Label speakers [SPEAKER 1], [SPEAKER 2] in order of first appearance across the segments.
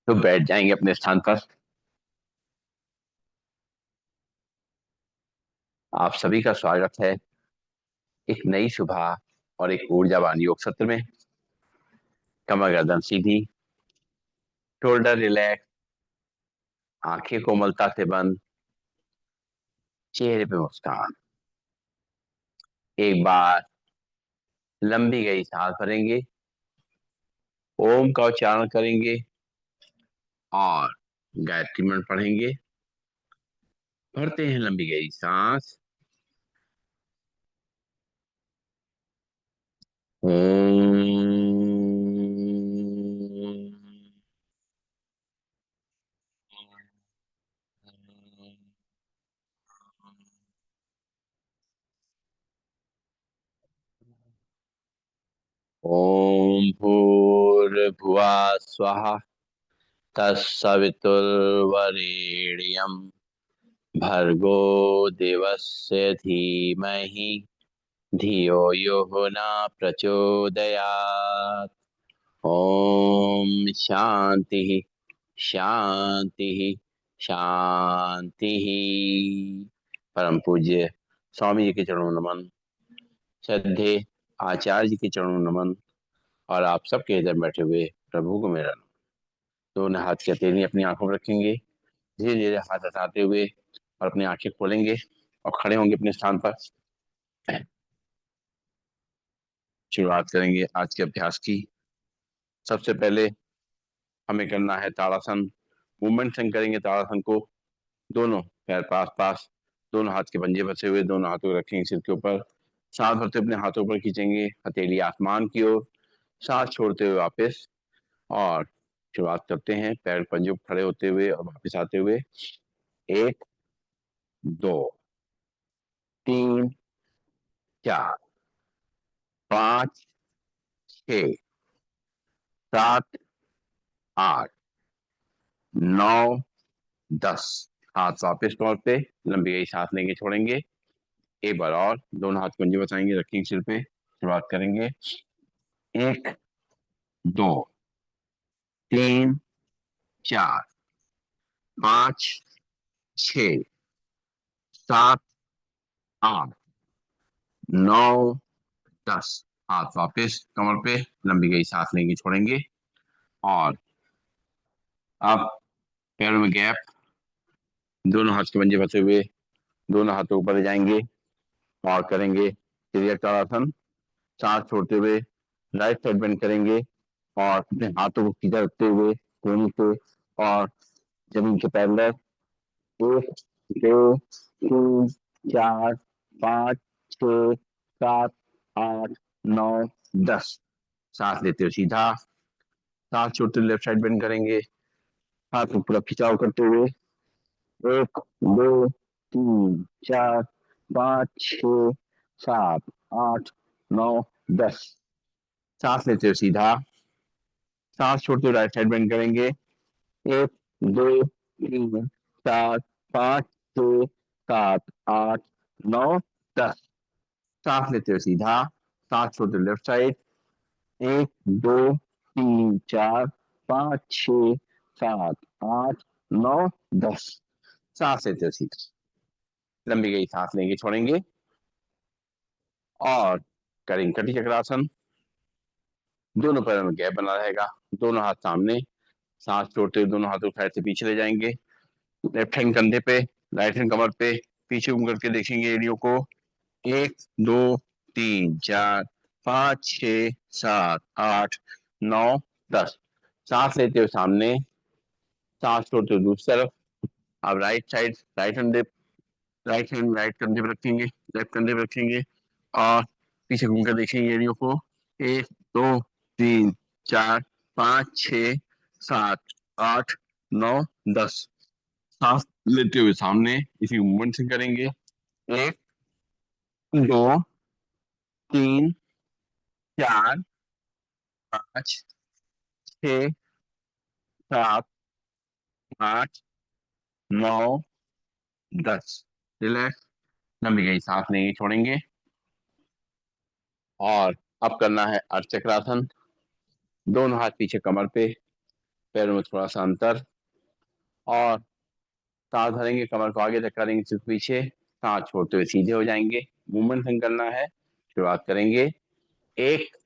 [SPEAKER 1] तो बैठ जाएंगे अपने स्थान पर। आप सभी का स्वागत है एक नई सुबह और एक ऊर्जावान योग सत्र में। कमर गर्दन सीधी, शोल्डर रिलैक्स, आंखें कोमलता से बंद, चेहरे पे मुस्कान। एक बार लंबी गई सांस भरेंगे, ओम का उच्चारण करेंगे और गायत्री मंत्र पढ़ेंगे। भरते हैं लंबी गई सांस। ओम। ओम भूर्भुवः स्वः तत्सवितुर्वरेण्यं भर्गो देवस्य धीमहि धियो यो न प्रचोदयात्। ओम शांति शांति शांति। परम पूज्य स्वामी जी के चरणों नमन। श्रद्धे आचार्य जी के चरणों नमन। और आप सबके इधर बैठे हुए प्रभु को मेरा नमन। दोनों हाथ की हथेली अपनी आंखों पर रखेंगे, धीरे धीरे हाथ हटाते हुए और अपनी आंखें खोलेंगे और खड़े होंगे अपने स्थान पर। शुरुआत करेंगे आज के अभ्यास की। सबसे पहले हमें करना है ताड़ासन। मूवमेंट संग करेंगे ताड़ासन को। दोनों पैर पास पास, दोनों हाथ के पंजे बसे हुए, दोनों हाथों को रखेंगे सिर के ऊपर। सांस भरते अपने हाथों पर खींचेंगे, हथेली आसमान की ओर। सांस छोड़ते हुए वापस। और शुरुआत करते हैं पैर पंजों पर खड़े होते हुए और वापस आते हुए। एक, दो, तीन, चार, पाँच, छ, सात, आठ, नौ, 10। हाथ वापस तौर पे लंबी गई सांस लेंगे, छोड़ेंगे। एक बार और दोनों हाथ पंजे बचाएंगे, रखेंगे सिर पे। शुरुआत करेंगे। एक, दो, तीन, चार, पाँच, छ, सात, आठ, नौ, 10। हाथ वापस कमर पे लंबी गई सांस लेंगे, छोड़ेंगे। और अब पैरों में गैप, दोनों हाथ के पंजे फंसे हुए, दोनों हाथों ऊपर ले जाएंगे और करेंगे त्रियक ताड़ासन। सांस छोड़ते हुए राइट साइड बेंड करेंगे और अपने हाथों को सीधा रखते हुए कोहनी से और जमीन के पैरेलल। एक, दो, तीन, चार, पाँच, छ, सात, आठ, नौ, 10। सांस लेते हुए सीधा, सांस छोड़ते हुए लेफ्ट साइड बेंड करेंगे, हाथ को पूरा खिंचाव करते हुए। एक, दो, तीन, चार, पाँच, छ, सात, आठ, नौ, 10। सांस लेते हुए सीधा, सांस छोड़ते हुए राइट साइड बेंड करेंगे। एक, दो, तीन, चार, पाँच, छ, सात, आठ, नौ, 10। सांस लेते हुए सीधा, सांस छोड़ते हुए लेफ्ट साइड। एक, दो, तीन, चार, पाँच, छ, सात, आठ, नौ, 10। सांस लेते हुए सीधा, लंबी गई सांस लेंगे, छोड़ेंगे और करेंगे कटी चक्रासन। दोनों पैरों में गैप बना रहेगा, दोनों हाथ सामने। सांस छोड़ते हुए दोनों हाथों को साइड से पीछे ले जाएंगे, लेफ्ट हैंड कंधे पे, राइट हैंड कमर पे, पीछे घूम करके देखेंगे एड़ियों को। एक, दो, तीन, चार, पाँच, छ, सात, आठ, नौ, 10। सांस लेते हुए सामने, सांस छोड़ते हुए दूसरी तरफ। अब right side, right hand right कंधे पे रखेंगे, लेफ्ट कंधे पे रखेंगे और पीछे घूमकर देखेंगे एड़ियों को। एक, दो, तीन, चार, पाँच, छ, सात, आठ, नौ, 10। सांस लेते हुए सामने इसी मूवमेंट से करेंगे। एक, दो, तीन, चार, पाँच, छ, सात, आठ, नौ, 10। रिलैक्स, लंबी गई सांस लेंगे, छोड़ेंगे। और अब करना है अर्धचक्रासन। दोनों हाथ पीछे कमर पे, पैरों में थोड़ा सा अंतर, और सांस भरेंगे, कमर को आगे तक करेंगे, सिर्फ पीछे, सांस छोड़ते हुए सीधे हो जाएंगे। मूवमेंट हम करना है, शुरुआत करेंगे। 1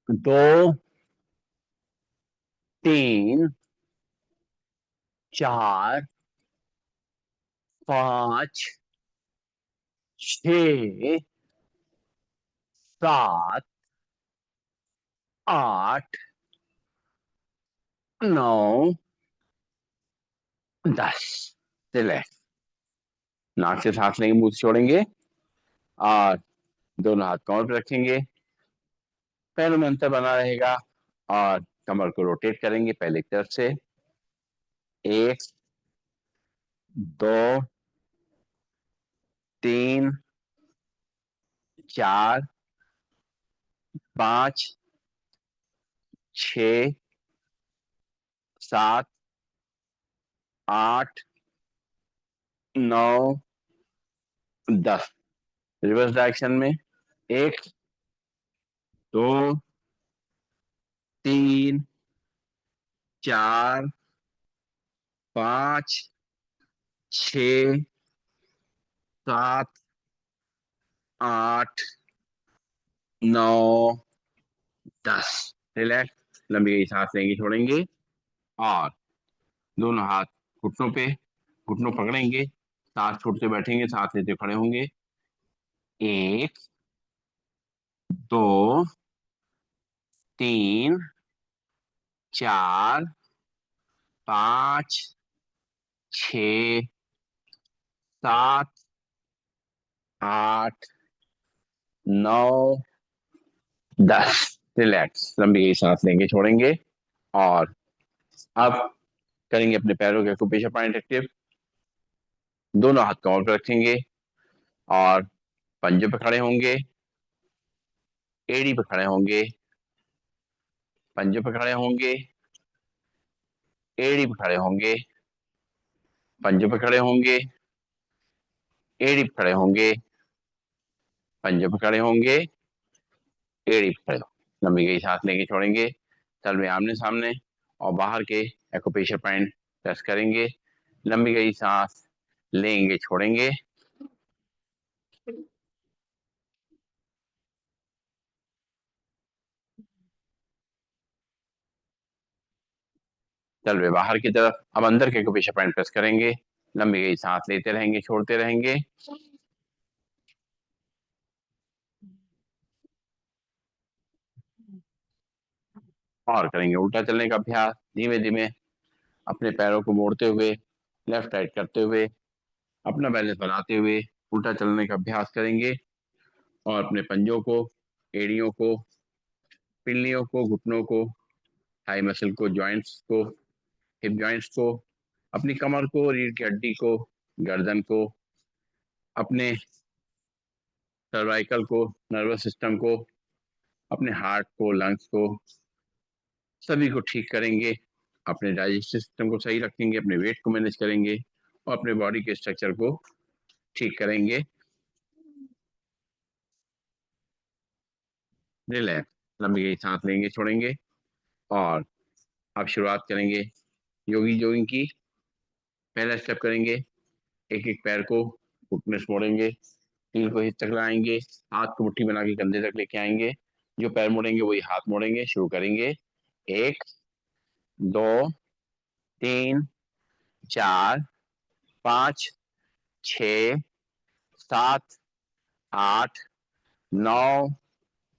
[SPEAKER 1] 2 3 4 5 6 7 8 9 10। रिलैक्स। नाक से सांस लेंगे, मुंह से छोड़ेंगे, और दोनों हाथ कमर पे रखेंगे, पैरों में अंतर बना रहेगा, और कमर को रोटेट करेंगे पहले की तरफ से। 1 2 3 4 5 6 7 8 9 10। रिवर्स डायरेक्शन में। 1 2 3 4 5 6 7 8 9 10। रिलैक्स। लंबी गई सांस लेंगे, छोड़ेंगे, और दोनों हाथ घुटनों पे, घुटनों पकड़ेंगे, सांस छोड़ते बैठेंगे, सांस लेते खड़े होंगे। 1 2 3 4 5 6 7 8 9 10। रिलैक्स। लंबी गई सांस लेंगे, छोड़ेंगे, और अब करेंगे अपने पैरों के एक्यूप्रेशर पॉइंट एक्टिव। दोनों हाथ कमर पर रखेंगे, और पंजों पे खड़े होंगे, एड़ी पे खड़े होंगे, पंजों पे खड़े होंगे, एड़ी पे खड़े होंगे, पंजों पे खड़े होंगे, एड़ी पे खड़े होंगे, पंजों पे खड़े होंगे, एड़ी पे खड़े होंगे। लंबी गई सांस लेंगे, छोड़ेंगे, तल में आमने सामने, और बाहर के एक्यूप्रेशर पॉइंट प्रेस करेंगे। लंबी गई सांस लेंगे, छोड़ेंगे, तलवे बाहर की तरफ। अब अंदर के एक्यूप्रेशर पॉइंट प्रेस करेंगे, लंबी गई सांस लेते रहेंगे, छोड़ते रहेंगे, और करेंगे उल्टा चलने का अभ्यास। धीमे धीमे अपने पैरों को मोड़ते हुए, लेफ्ट राइट करते हुए, अपना बैलेंस बनाते हुए उल्टा चलने का अभ्यास करेंगे, और अपने पंजों को, एड़ियों को, पिल्लियों को, घुटनों को, थाई मसल को, जॉइंट्स को, हिप जॉइंट्स को, अपनी कमर को, रीढ़ की हड्डी को, गर्दन को, अपने सर्वाइकल को, नर्वस सिस्टम को, अपने हार्ट को, लंग्स को, सभी को ठीक करेंगे। अपने डाइजेस्टिव सिस्टम को सही रखेंगे, अपने वेट को मैनेज करेंगे, और अपने बॉडी के स्ट्रक्चर को ठीक करेंगे। रिलैक्स। लंबी गई सांस लेंगे, छोड़ेंगे, और अब शुरुआत करेंगे योगी जॉगिंग की। पहला स्टेप करेंगे, एक एक पैर को घुटने से मोड़ेंगे, हील को हिप तक लाएंगे, हाथ को मुट्ठी बना के कंधे तक लेके आएंगे, जो पैर मोड़ेंगे वही हाथ मोड़ेंगे। शुरू करेंगे। 1 2 3 4 5 6 7 8 9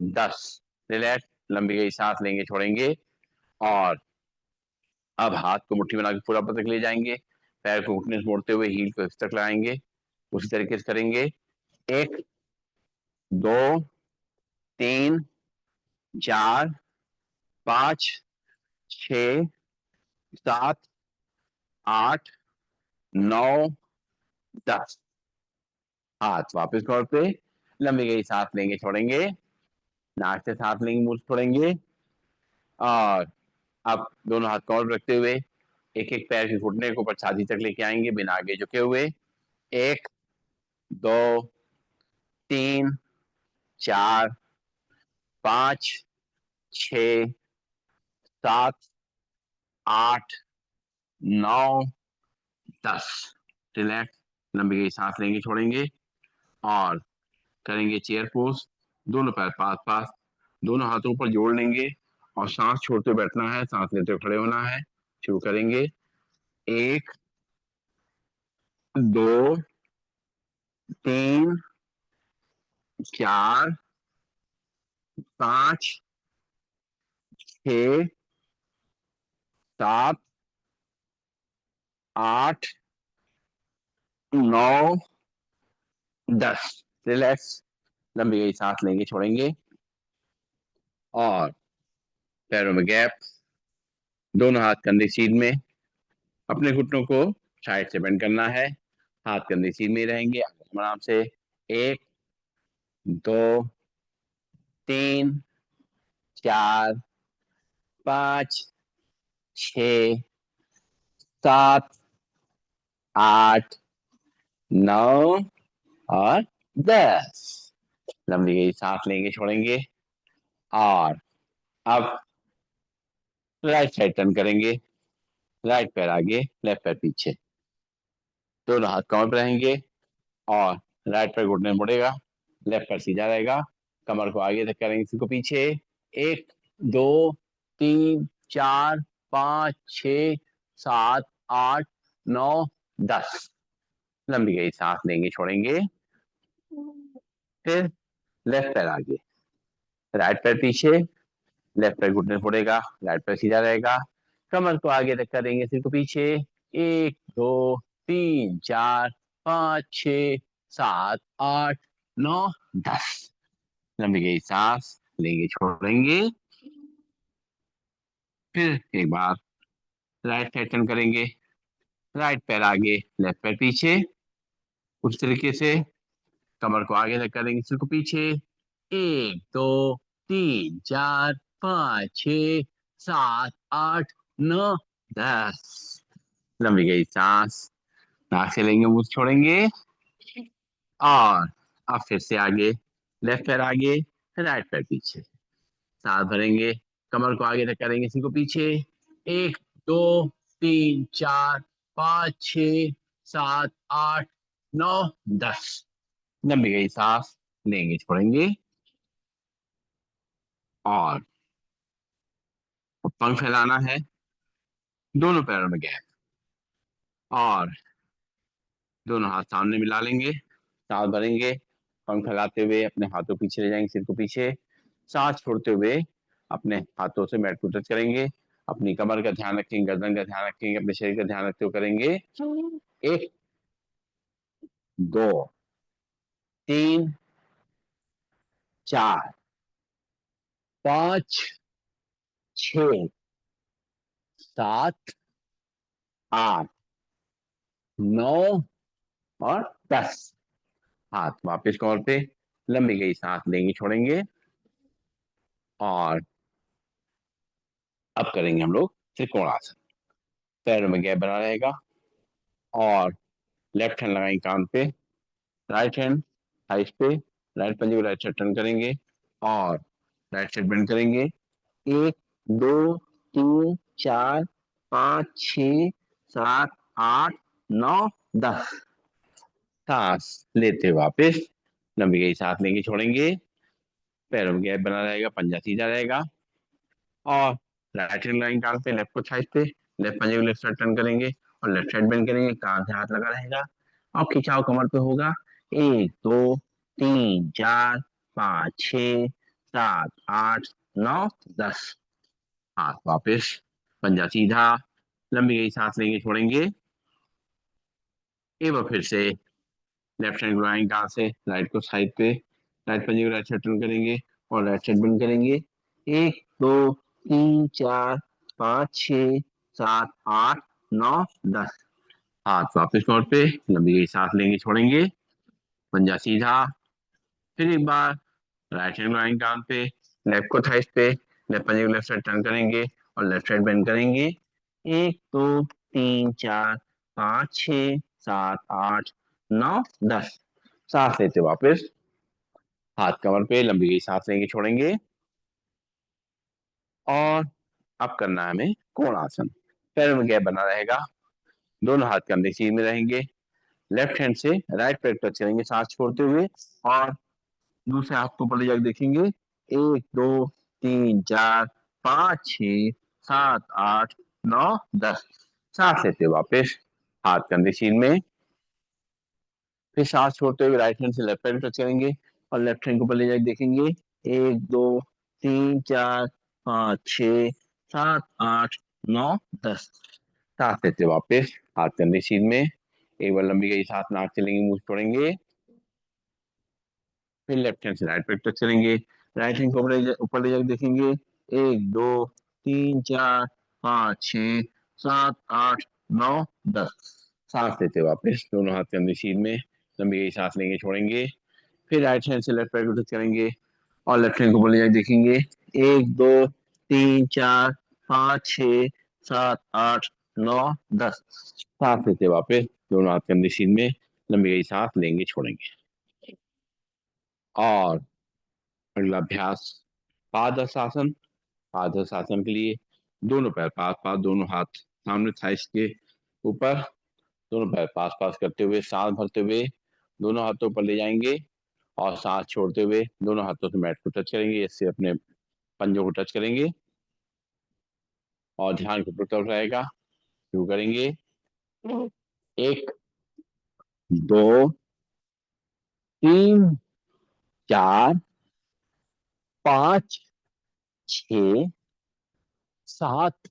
[SPEAKER 1] 10। रिलैक्स। लंबी गई सांस लेंगे, छोड़ेंगे, और अब हाथ को मुट्ठी बना के पूरा ऊपर तक ले जाएंगे, पैर को घुटने से मोड़ते हुए हील को हिप तक लाएंगे, उसी तरीके से करेंगे। 1 2 3 4 5 6 7 8 9 10। हाथ वापस कमर पे। लंबी गई सांस लेंगे, छोड़ेंगे, नाक से सांस लेंगे, मुंह से छोड़ेंगे, और अब दोनों हाथ कमर पे रखते हुए एक एक पैर के घुटने को ऊपर छाती तक लेके आएंगे, बिना आगे झुके हुए। 1 2 3 4 5 6 7, 8, 9, 10। रिलैक्स, लंबी गई सांस लेंगे, छोड़ेंगे और करेंगे चेयर पोज। दोनों पैर पास पास, दोनों हाथों ऊपर जोड़ लेंगे और सांस छोड़ते हुए बैठना है, सांस लेते हुए खड़े होना है। शुरू करेंगे। 1, 2, 3, 4, 5, 6, 7, 8, 9, 10। रिलैक्स, लंबी गई सांस लेंगे, छोड़ेंगे और पैरों में गैप, दोनों हाथ कंधे सीध में, अपने घुटनों को साइड से बेंड करना है, हाथ कंधे सीध में रहेंगे आराम से। 1, 2, 3, 4, 5, 6, 7, 8, 9 और 10। लंबी गई सांस लेंगे, छोड़ेंगे और अब राइट साइड टर्न करेंगे। राइट पैर आगे, लेफ्ट पैर पीछे, दोनों हाथ कमर पर रहेंगे और राइट पैर घुटने मुड़ेगा, लेफ्ट पैर सीधा रहेगा। कमर को आगे तक करेंगे, सिर को पीछे। 1, 2, 3, 4, 5, 6, 7, 8, 9, 10। लंबी गई सांस लेंगे, छोड़ेंगे। फिर लेफ्ट पैर आगे, राइट पैर पीछे, लेफ्ट पैर घुटने फोड़ेगा, राइट पैर सीधा रहेगा। कमर को आगे तक करेंगे, सिर को पीछे। 1, 2, 3, 4, 5, 6, 7, 8, 9, 10। लंबी गई सांस लेंगे, छोड़ेंगे। फिर एक बार राइट साइड टर्न करेंगे। राइट पैर आगे, लेफ्ट पैर पीछे, उस तरीके से कमर को आगे तक करेंगे, सिर को पीछे। 1, 2, 3, 4, 5, 6, 7, 8, 9, 10। लंबी गई सांस, नाक से लेंगे, मुंह से छोड़ेंगे और अब फिर से आगे, लेफ्ट पैर आगे, राइट पैर पीछे, सांस भरेंगे, कमर को आगे तक करेंगे, सिर को पीछे। 1, 2, 3, 4, 5, 6, 7, 8, 9, 10। लंबी गई सांस लेंगे, छोड़ेंगे और पंख फैलाना है, दोनों पैरों में गैप और दोनों हाथ सामने मिला लेंगे, सांस भरेंगे, पंख फैलाते हुए अपने हाथों पीछे ले जाएंगे, सिर को पीछे। सांस छोड़ते हुए अपने हाथों से मैट को टच करेंगे, अपनी कमर का ध्यान रखेंगे, गर्दन का ध्यान रखेंगे, अपने शरीर का ध्यान रखते हुए करेंगे। 1, 2, 3, 4, 5, 6, 7, 8, 9 और 10। हाथ वापस कमर पे, लंबी गई सांस लेंगे, छोड़ेंगे और अब करेंगे हम लोग त्रिकोणासन। पैरों में गैप बना रहेगा और लेफ्ट हैंड लगाएंगे कान पे, राइट हैंड थाइस पे, राइट पंजे को राइट साइड टर्न करेंगे और राइट साइड बेंड करेंगे। 1, 2, 3, 4, 5, 6, 7, 8, 9, 10। सांस लेते वापस, लंबी गई सांस लेंगे, छोड़ेंगे। पैरों में गैप बना रहेगा, पंजा सीधा रहेगा और राइट हैंड लाइन कान पे, लेफ्ट को थाइस पे, लेफ्ट पंजे को लेफ्ट साइड टर्न करेंगे और लेफ्ट साइड बेंड करेंगे, कान से हाथ लगा रहेगा और खिंचाव कमर पे होगा। 1, 2, 3, 4, 5, 6, 7, 8, 9, 10। हाथ वापस, पंजा सीधा, लंबी गई सांस लेंगे, छोड़ेंगे। एक बार फिर से लेफ्ट हैंड घुमाएंगे कान से, राइट को साइड पे, राइट पंजे को राइट साइड टर्न करेंगे और राइट साइड बेंड करेंगे। 1, 2, 3, 4, 5, 6, 7, 8, 9, 10। हाथ वापस कमर पे, लंबी गई सांस लेंगे, छोड़ेंगे। पंजा सीधा। फिर एक बार राइट हैंड लाइन कान पे, लेफ्ट को थाइस पे, लेफ्ट पंजे को लेफ्ट साइड टर्न करेंगे और लेफ्ट साइड बेंड करेंगे। 1, 2, 3, 4, 5, 6, 7, 8, 9, 10। सांस लेते वापस, हाथ कमर पे, लंबी गई सांस लेंगे, छोड़ेंगे और अब करना है हमें कोणासन। पैरों में गैप बना रहेगा, दोनों हाथ कंधे के सीध में रहेंगे, लेफ्ट हैंड से राइट पैर टच करेंगे सांस छोड़ते हुए, और दूसरे हाथ को ऊपर ले जाकर देखेंगे। 1 2 3 4 5 6 7 8 9 10। सांस लेते हुए वापस हाथ कंधे सीध में, फिर सांस छोड़ते हुए राइट हैंड से लेफ्ट पैर टच करेंगे और लेफ्ट हैंड को ऊपर ले जाकर देखेंगे। 1 2 3 4 5 6 7 8 9 10। सांस लेते वापस हाथ कंधे सीध में, एक बार लंबी गई सांस नाक से लेंगे, मुंह छोड़ेंगे, फिर लेफ्ट हैंड से राइट पैर टच करेंगे, राइट हैंड को ऊपर ले जाकर देखेंगे। 1 2 3 4 5 6 7 8 9 10। सांस लेते वापस दोनों हाथ कंधे सीध में, लंबी गई सांस लेंगे, छोड़ेंगे, फिर राइट हैंड से लेफ्ट पैर को टच करेंगे और लेफ्ट हैंड को ऊपर ले जाकर देखेंगे। 1 2 3 4 5 6 7 8 9 10। सांस लेते वापस दोनों हाथ कंधे सीध में, लंबी गई सांस लेंगे, छोड़ेंगे। और अगला अभ्यास पादहस्तासन। पादहस्तासन के लिए दोनों पैर पास पास, दोनों हाथ सामने थाइस के ऊपर, दोनों पैर पास पास करते हुए सांस भरते हुए दोनों हाथों पर ले जाएंगे और सांस छोड़ते हुए दोनों हाथों से मैट को टच करेंगे, इससे अपने पंजों को टच करेंगे और ध्यान की तरफ रहेगा। शुरू करेंगे। 1 2 3 4 5 6 7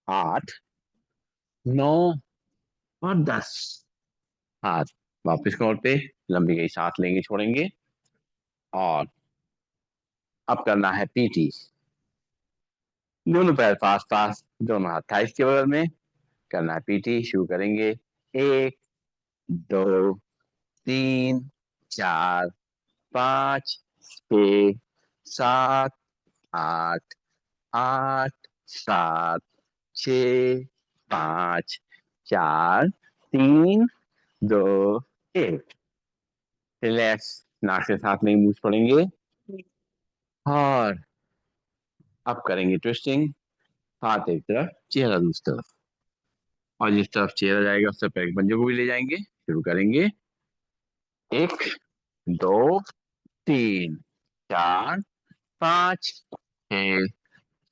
[SPEAKER 1] 8 9 और 10। हाथ वापस कमर पे, लंबी गई सांस लेंगे, छोड़ेंगे। और अब करना है पीटी। दोनों पैर पास पास, दोनों हाथ थाइस के बगल में, करना है पीटी। शुरू करेंगे। 1 2 3 4 5 6 7 8 8 9 7 6 5 4 3 2 1। रिलैक्स, नाक से सांस लेंगे, मुंह छोड़ेंगे। और अब करेंगे ट्विस्टिंग, हाथ एक तरफ चेहरा दूसरी तरफ, और जिस तरफ चेहरा जाएगा उस तरफ पैर के पंजों को भी ले जाएंगे। शुरू करेंगे। 1 2 3 4 5 6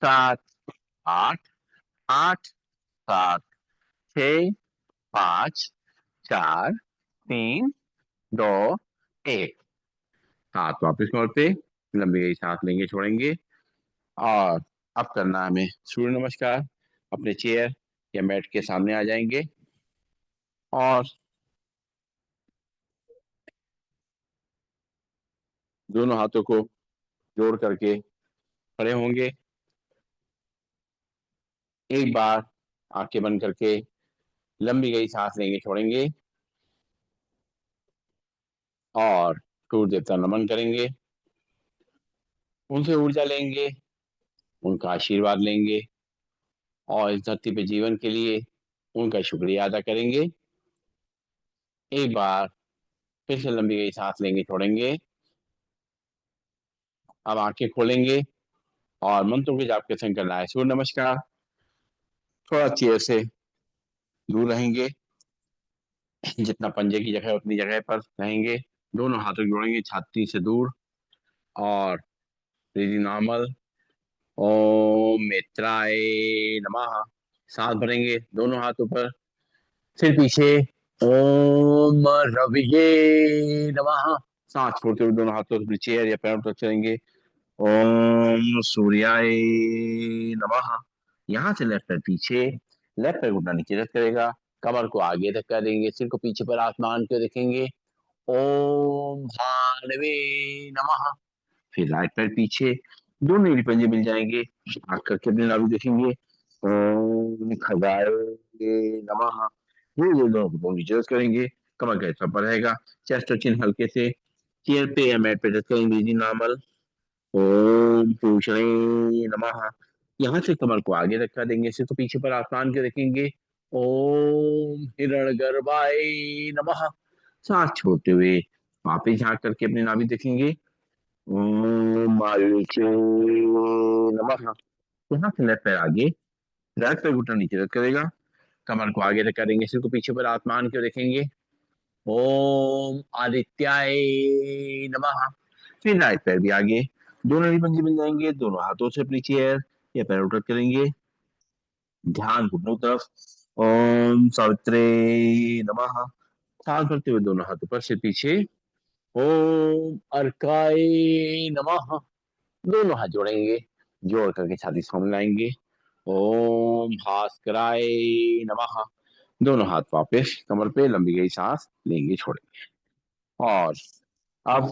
[SPEAKER 1] 7 8 8 9 7 6 5 4 3 2 1। हाथ वापस कमर पे, लंबी गई सांस लेंगे, छोड़ेंगे। और अब करना है हमें सूर्य नमस्कार। अपने चेयर या मैट के सामने आ जाएंगे और दोनों हाथों को जोड़ करके खड़े होंगे। एक बार आंखें बंद करके लंबी गई सांस लेंगे, छोड़ेंगे और सूर्य देवता नमन करेंगे, उनसे ऊर्जा लेंगे, उनका आशीर्वाद लेंगे और इस धरती पे जीवन के लिए उनका शुक्रिया अदा करेंगे। एक बार फिर से लंबी गई सांस लेंगे, छोड़ेंगे। अब आंखें खोलेंगे और मंत्रों के जाप के संग करना है सूर्य नमस्कार। थोड़ा चेयर से दूर रहेंगे, जितना पंजे की जगह उतनी जगह पर रहेंगे। दोनों हाथों को जोड़ेंगे छाती से दूर और ब्रीदिंग नॉर्मल। ओम मित्राय नमः। सांस भरेंगे, दोनों हाथ ऊपर, फिर पीछे। ओम रविये नमः। सांस छोड़ते हुए दोनों हाथों से अपनी चेयर या पैरों तक चलेंगे। ओम सूर्याय नमः। यहाँ से लेफ्ट पैर पीछे, लेफ्ट पैर घुटना नीचे रख करेगा, कमर को आगे धक्का देंगे, सिर को पीछे पर आसमान को देखेंगे। ओम भानवे नमः। फिर राइट पैर पीछे, दोनों एड़ी पंजे मिल जाएंगे, आंख करके अपने नाभि देखेंगे। ओम खगाय नमः। ये दोनों को नीचे रख करेंगे, कमर का हिस्सा पर रहेगा, चेस्ट और चिन हल्के से चेयर पे या मैट पे टच करेंगे, नॉर्मल। ओम पूषणे नमः। यहाँ से कमर को आगे रखा देंगे, सिर को पीछे पर आसमान के रखेंगे। ओम हिरण्यगर्भाय नमः। सांस छोड़ते हुए वापिस झांक करके अपने नाभि देखेंगे। ओम मारुचे नमः। यहाँ से लेफ्ट पैर आगे, राइट पैर घुटना नीचे रख करेगा, कमर को आगे रख करेंगे, सिर को पीछे पर आसमान की ओर देखेंगे। ओम आदित्याय नमः। फिर राइट पैर भी आगे, दोनों ही पंजे मिल जाएंगे, दोनों हाथों से अपनी चेयर या पैर उठक करेंगे, ध्यान घुटनों की तरफ। ओम सावित्रे नमः। सांस भरते हुए दोनों हाथों पर सिर पीछे। ओम अर्काय नमः। दोनों हाथ जोड़ेंगे, जोड़ करके छाती सामने लाएंगे। ओम भास्कराय नमः। दोनों हाथ वापस कमर पे, लंबी गई सांस लेंगे, छोड़ेंगे। और अब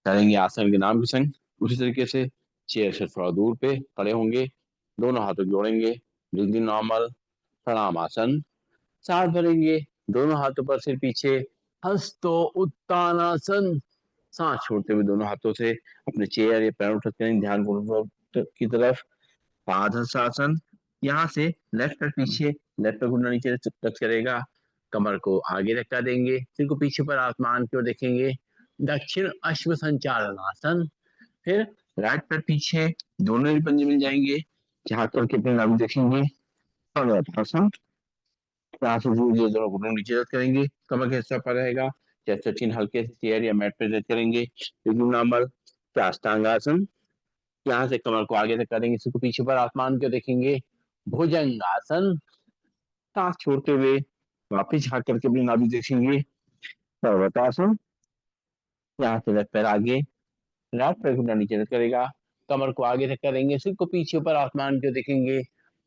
[SPEAKER 1] करेंगे आसन के नाम के संग उसी तरीके से। चेयर से थोड़ा दूर पे खड़े होंगे, दोनों हाथों जोड़ेंगे, ब्रीदिंग नॉर्मल, प्रणाम आसन। सांस भरेंगे, दोनों हाथों पर सिर पीछे, हस्तो उत्तानासन। सांस छोड़ते हुए दोनों हाथों से अपने चेयर या पैर उठा करें, ध्यान की तरफ। पादहस्तासन। यहाँ से लेफ्ट पैर पीछे, लेफ्ट पैर घुटना नीचे टच करेगा, कमर को आगे रखा देंगे, सिर को पीछे पर आसमान की ओर देखेंगे। दक्षिण अश्व संचालन आसन। फिर राइट पैर पीछे, दोनों ही पंजे मिल जाएंगे, हाथ करके अपने नाभि देखेंगे। आसन। यहाँ से धीरे धीरे दोनों घुटनों नीचे रख करेंगे, कमर के हिस्सा पर रहेगा, चेस्ट चिन्ह हल्के से चेयर या मैट पे रख करेंगे, नॉर्मल। साष्टांगासन। यहाँ से कमर को आगे तक करेंगे, सिर को पीछे पर आसमान को देखेंगे। भुजंगासन। सांस छोड़ते हुए वापिस झाँक करके अपनी नाभि देखेंगे। पर्वतासन। यहाँ से लेफ्ट पैर आगे, राइट पैर घुटना नीचे रख करेगा, कमर को आगे तक करेंगे, सिर को पीछे पर आसमान को देखेंगे।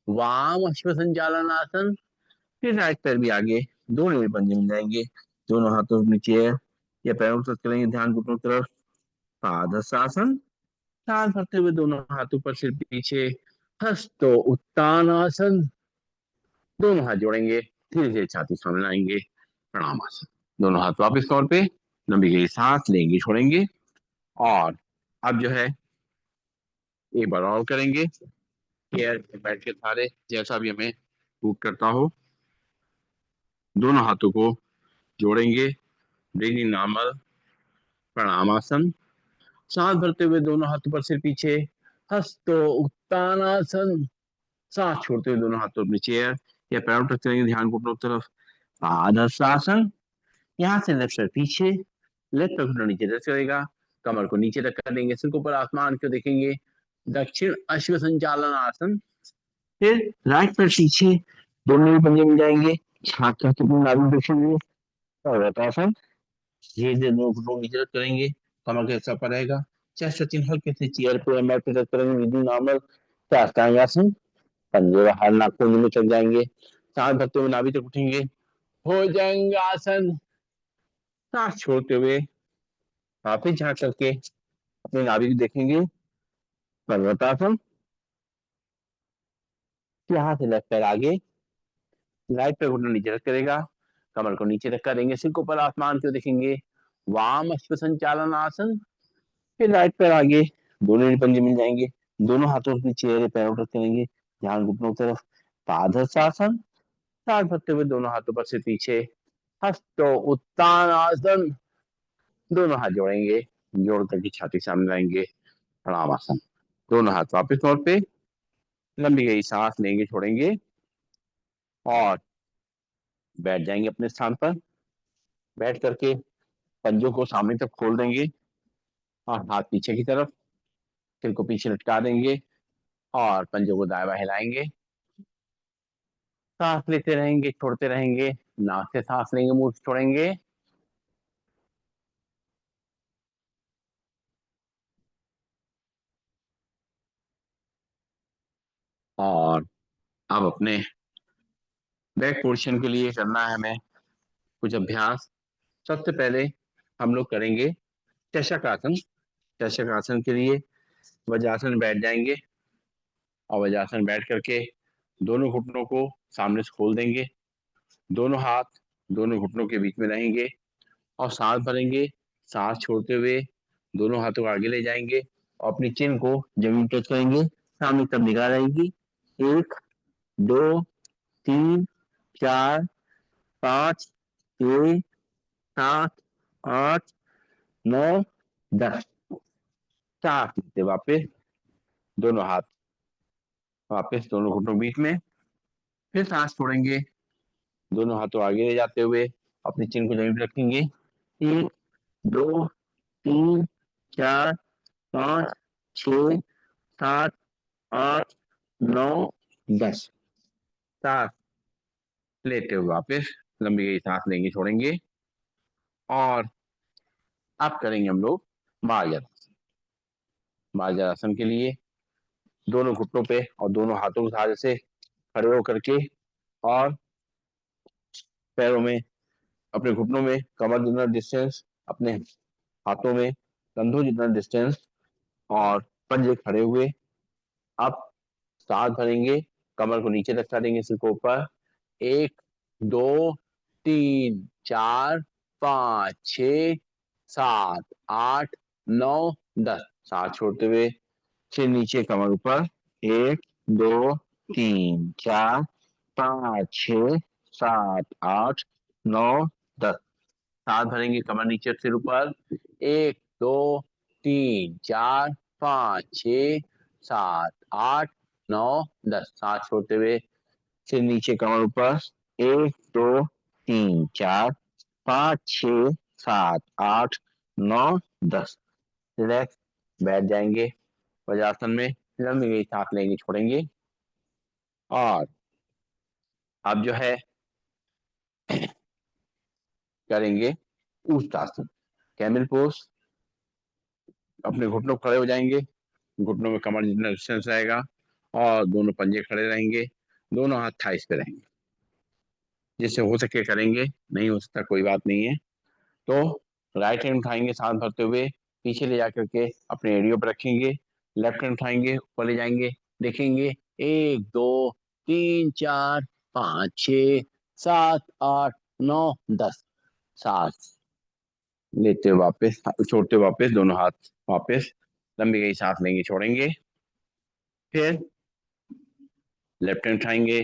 [SPEAKER 1] वाम अश्व संचालन आसन। फिर राइट पैर भी आगे, दोनों भी पंजे मिल जाएंगे, दोनों हाथों नीचे या पैरों को टच करेंगे, ध्यान घुटनों की तरफ। पादहस्तासन। सांस भरते हुए दोनों हाथों पर सिर पीछे, हस्तो उत्तानासन। दोनों हाथ जोड़ेंगे, धीरे धीरे छाती सामने लाएंगे, प्रणाम आसन। दोनों हाथ वापस तौर पे, लंबी गहरी सांस लेंगे, छोड़ेंगे। और अब जो है एक बार और करेंगे, चेयर पे बैठ के सहारे जैसा भी हमें सूट करता हो। दोनों हाथों को जोड़ेंगे, ब्रीदिंग नॉर्मल, प्रणामासन। सांस भरते हुए दोनों हाथों पर सिर पीछे, हस्तो उत्तानासन। सांस छोड़ते हुए दोनों हाथों अपनी चेयर या पैरों तक चलेंगे, ध्यान घुटनों की तरफ। पादहस्तासन। यहाँ से लेफ्ट साइड पीछे, लेफ्ट पैर घुटना नीचे रख करेगा, कमर को नीचे रख कर देंगे, सिर को ऊपर आसमान को देखेंगे। दक्षिण अश्व संचालन आसन। फिर राइट पैर पीछे, दोनों ही पंजे मिल जाएंगे, हाथ का नाभि देखेंगे। पर्वतासन। धीरे धीरे दोनों घुटनों नीचे रख करेंगे, कमर के हिस्सा पर रहेगा, चेस्ट चिन्ह हल्के से चेयर पे मैट पे रख करेंगे, विदिन नॉर्मल। साष्टांगासन। पंजे बाहर नाखून में चल जाएंगे, सांस भरते हुए नाभि तक उठेंगे। भुजंगासन। सांस छोड़ते हुए वापिस झाँक करके अपने नाभि को देखेंगे। पर्वतासन। यहाँ से लेफ्ट पैर आगे, राइट पैर घुटना नीचे रख करेगा, कमर को नीचे रख करेंगे, सिर को ऊपर आसमान को देखेंगे। वाम अश्व संचालन आसन। फिर राइट पैर आगे, दोनों ही पंजे मिल जाएंगे, दोनों हाथों अपनी चेहरे पैरों पर करेंगे, ध्यान घुटनों की तरफ। पादहस्तासन। सांस भरते हुए दोनों हाथों पर से पीछे, हस्तो उत्तानासन। दोनों हाथ जोड़ेंगे, जोड़ करके छाती सामने लाएंगे, प्रणाम आसन। दोनों हाथ वापस तौर पे, लंबी गई सांस लेंगे, छोड़ेंगे। और बैठ जाएंगे अपने स्थान पर, बैठ करके पंजों को सामने तक खोल देंगे, और हाथ पीछे की तरफ, सिर को पीछे लटका देंगे, और पंजों को दाएं बाएं हिलाएंगे। सांस लेते रहेंगे, छोड़ते रहेंगे, नाक से सांस लेंगे, मुंह से छोड़ेंगे। और अब अपने बैक पोर्शन के लिए करना है हमें कुछ अभ्यास। सबसे पहले हम लोग करेंगे चशक आसन। चशक आसन के लिए वज्रासन में बैठ जाएंगे, और वज्रासन बैठ करके दोनों घुटनों को सामने से खोल देंगे, दोनों हाथ दोनों घुटनों के बीच में रहेंगे, और सांस भरेंगे। सांस छोड़ते हुए दोनों हाथों को आगे ले जाएंगे, और अपनी चिन्ह को जमीन टच करेंगे, सामने तब निगाह रहेगी। 1 2 3 4 5 6 7 8 9 10। सांस लेते वापस, दोनों हाथ वापस दोनों घुटनों बीच में, फिर सांस छोड़ेंगे, दोनों हाथों आगे ले जाते हुए अपनी चिन को जमीन पर रखेंगे। 1 2 3 4 5 6 7 8 9 10। सांस लेते हुए वापस लंबी गई सांस लेंगे, छोड़ेंगे, और अब करेंगे हम लोग मार्जरासन। मार्जरासन के लिए दोनों घुटनों पे और दोनों हाथों के सहारे से खड़े होकर के, और पैरों में, अपने घुटनों में कमर जितना डिस्टेंस, अपने हाथों में कंधों जितना डिस्टेंस, और पंजे खड़े हुए। अब सांस भरेंगे, कमर को नीचे तक करेंगे, सिर को ऊपर। 1 2 3 4 5 6 7 8 9 10। सांस छोड़ते हुए सिर नीचे, कमर ऊपर। 1 2 3 4 5 6 7 8 9 10। सांस भरेंगे, कमर नीचे सिर ऊपर। 1 2 3 4 5 6 7 8 9 10। सांस छोड़ते हुए सिर नीचे, कमर ऊपर। 1 2 3 4 5 6 7 8 9 10। रिलैक्स बैठ जाएंगे वज्रासन में, लंबी गई सांस लेंगे, छोड़ेंगे, और अब जो है करेंगे ऊष्टासन, कैमल पोज। अपने घुटनों खड़े हो जाएंगे, घुटनों में कमर जितना डिस्टेंस रहेगा, और दोनों पंजे खड़े रहेंगे, दोनों हाथ थाइस पे रहेंगे। जिससे हो सके करेंगे, नहीं हो सकता कोई बात नहीं है। तो राइट हैंड उठाएंगे सांस भरते हुए, पीछे ले जाकर के अपने एड़ियों पर रखेंगे। लेफ्ट हैंड उठाएंगे, ऊपर ले जाएंगे, देखेंगे 1 2 3 4 5 6 7 8 9 10। सांस लेते हुए वापस, छोड़ते हुए वापस, दोनों हाथ वापस, लंबी गई सांस लेंगे, छोड़ेंगे। फिर लेफ्ट हैंड उठाएंगे,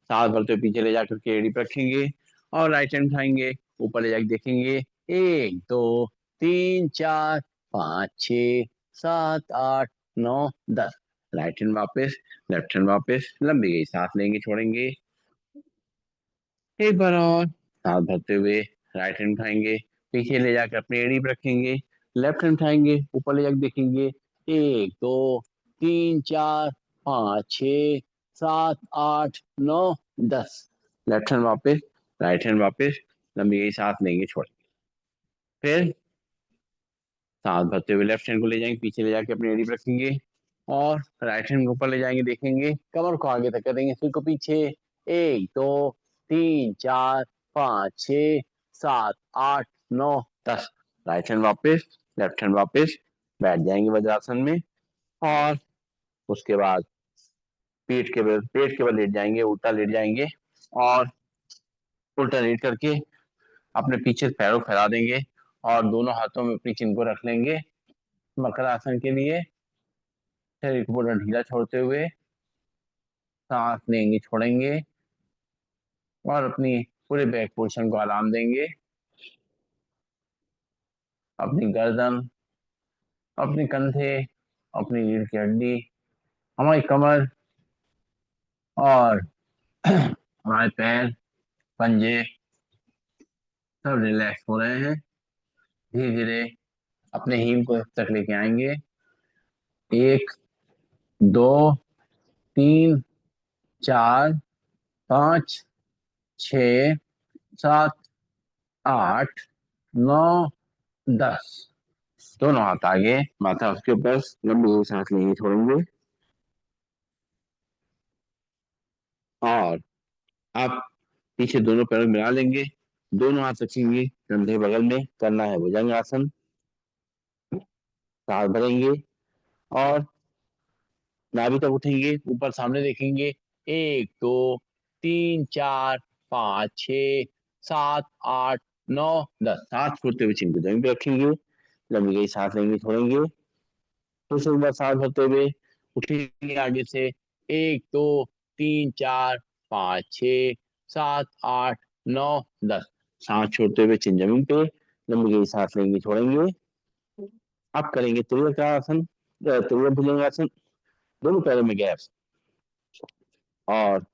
[SPEAKER 1] सांस भरते हुए पीछे ले जाकर के एड़ी पे रखेंगे, और राइट हैंड उठाएंगे, ऊपर ले जाकर देखेंगे 1 2 3 4 5 6 7 8 9 10। राइट हैंड वापस, लेफ्ट हैंड वापस, लंबी गई सांस लेंगे, छोड़ेंगे। एक बार और सांस भरते हुए राइट हैंड उठाएंगे, पीछे ले जाकर अपनी एड़ी पे रखेंगे, लेफ्ट हैंड उठाएंगे, ऊपर ले जाकर देखेंगे 1 2 3 4 5 6 7 8 9 10। लेफ्ट हैंड वापस, राइट हैंड वापस, लंबी गई सांस लेंगे, छोड़ेंगे। फिर सांस भरते हुए लेफ्ट हैंड को ले जाएंगे, पीछे ले जाके अपनी एड़ी पे रखेंगे, और राइट हैंड को ऊपर ले जाएंगे, देखेंगे, कमर को आगे तक करेंगे, सिर को पीछे। 1 2 3 4 5 6 7 8 9 10। राइट हैंड वापस, लेफ्ट हैंड वापस, बैठ जाएंगे वज्रासन में, और उसके बाद पेट के बल लेट जाएंगे, उल्टा लेट जाएंगे, और उल्टा लेट करके अपने पीछे पैरों को फैला देंगे, और दोनों हाथों में अपनी चिन को रख लेंगे। मकर आसन के लिए शरीर को पूरा ढीला छोड़ते हुए सांस लेंगे, छोड़ेंगे, और अपनी पूरे बैक पोर्शन को आराम देंगे। अपनी गर्दन, अपने कंधे, अपनी रीढ़ की हड्डी, हमारी कमर, और हमारे पैर, पंजे सब रिलैक्स हो रहे हैं। धीरे धीरे अपने हील को तक लेके आएंगे। 1 2 3 4 5 6 7 8 9 10। दोनों हाथ आगे, माथा उसके ऊपर, लंबी सांस लेंगे, छोड़ेंगे, और आप पीछे दोनों पैरों को मिला लेंगे, दोनों हाथ रखेंगे कंधे बगल में, करना है भुजंग आसन। सांस भरेंगे, और नाभि तक उठेंगे, ऊपर सामने देखेंगे, 1 2 3 4 5 6 7 8 9 10। सांस छोड़ते हुए चिन को जमीन पे रखेंगे, लंबी गई सांस लेंगे, छोड़ेंगे। फिर से एक बार सांस भरते हुए उठेंगे आगे से, 1 2 3 4 5 6 7 8 9 10। सांस छोड़ते हुए चिन जमीन पे, लंबी गई सांस लेंगे, छोड़ेंगे। अब करेंगे त्रिभुजासन, त्रिभुज भुजंगासन। दोनों पैरों में गैप, और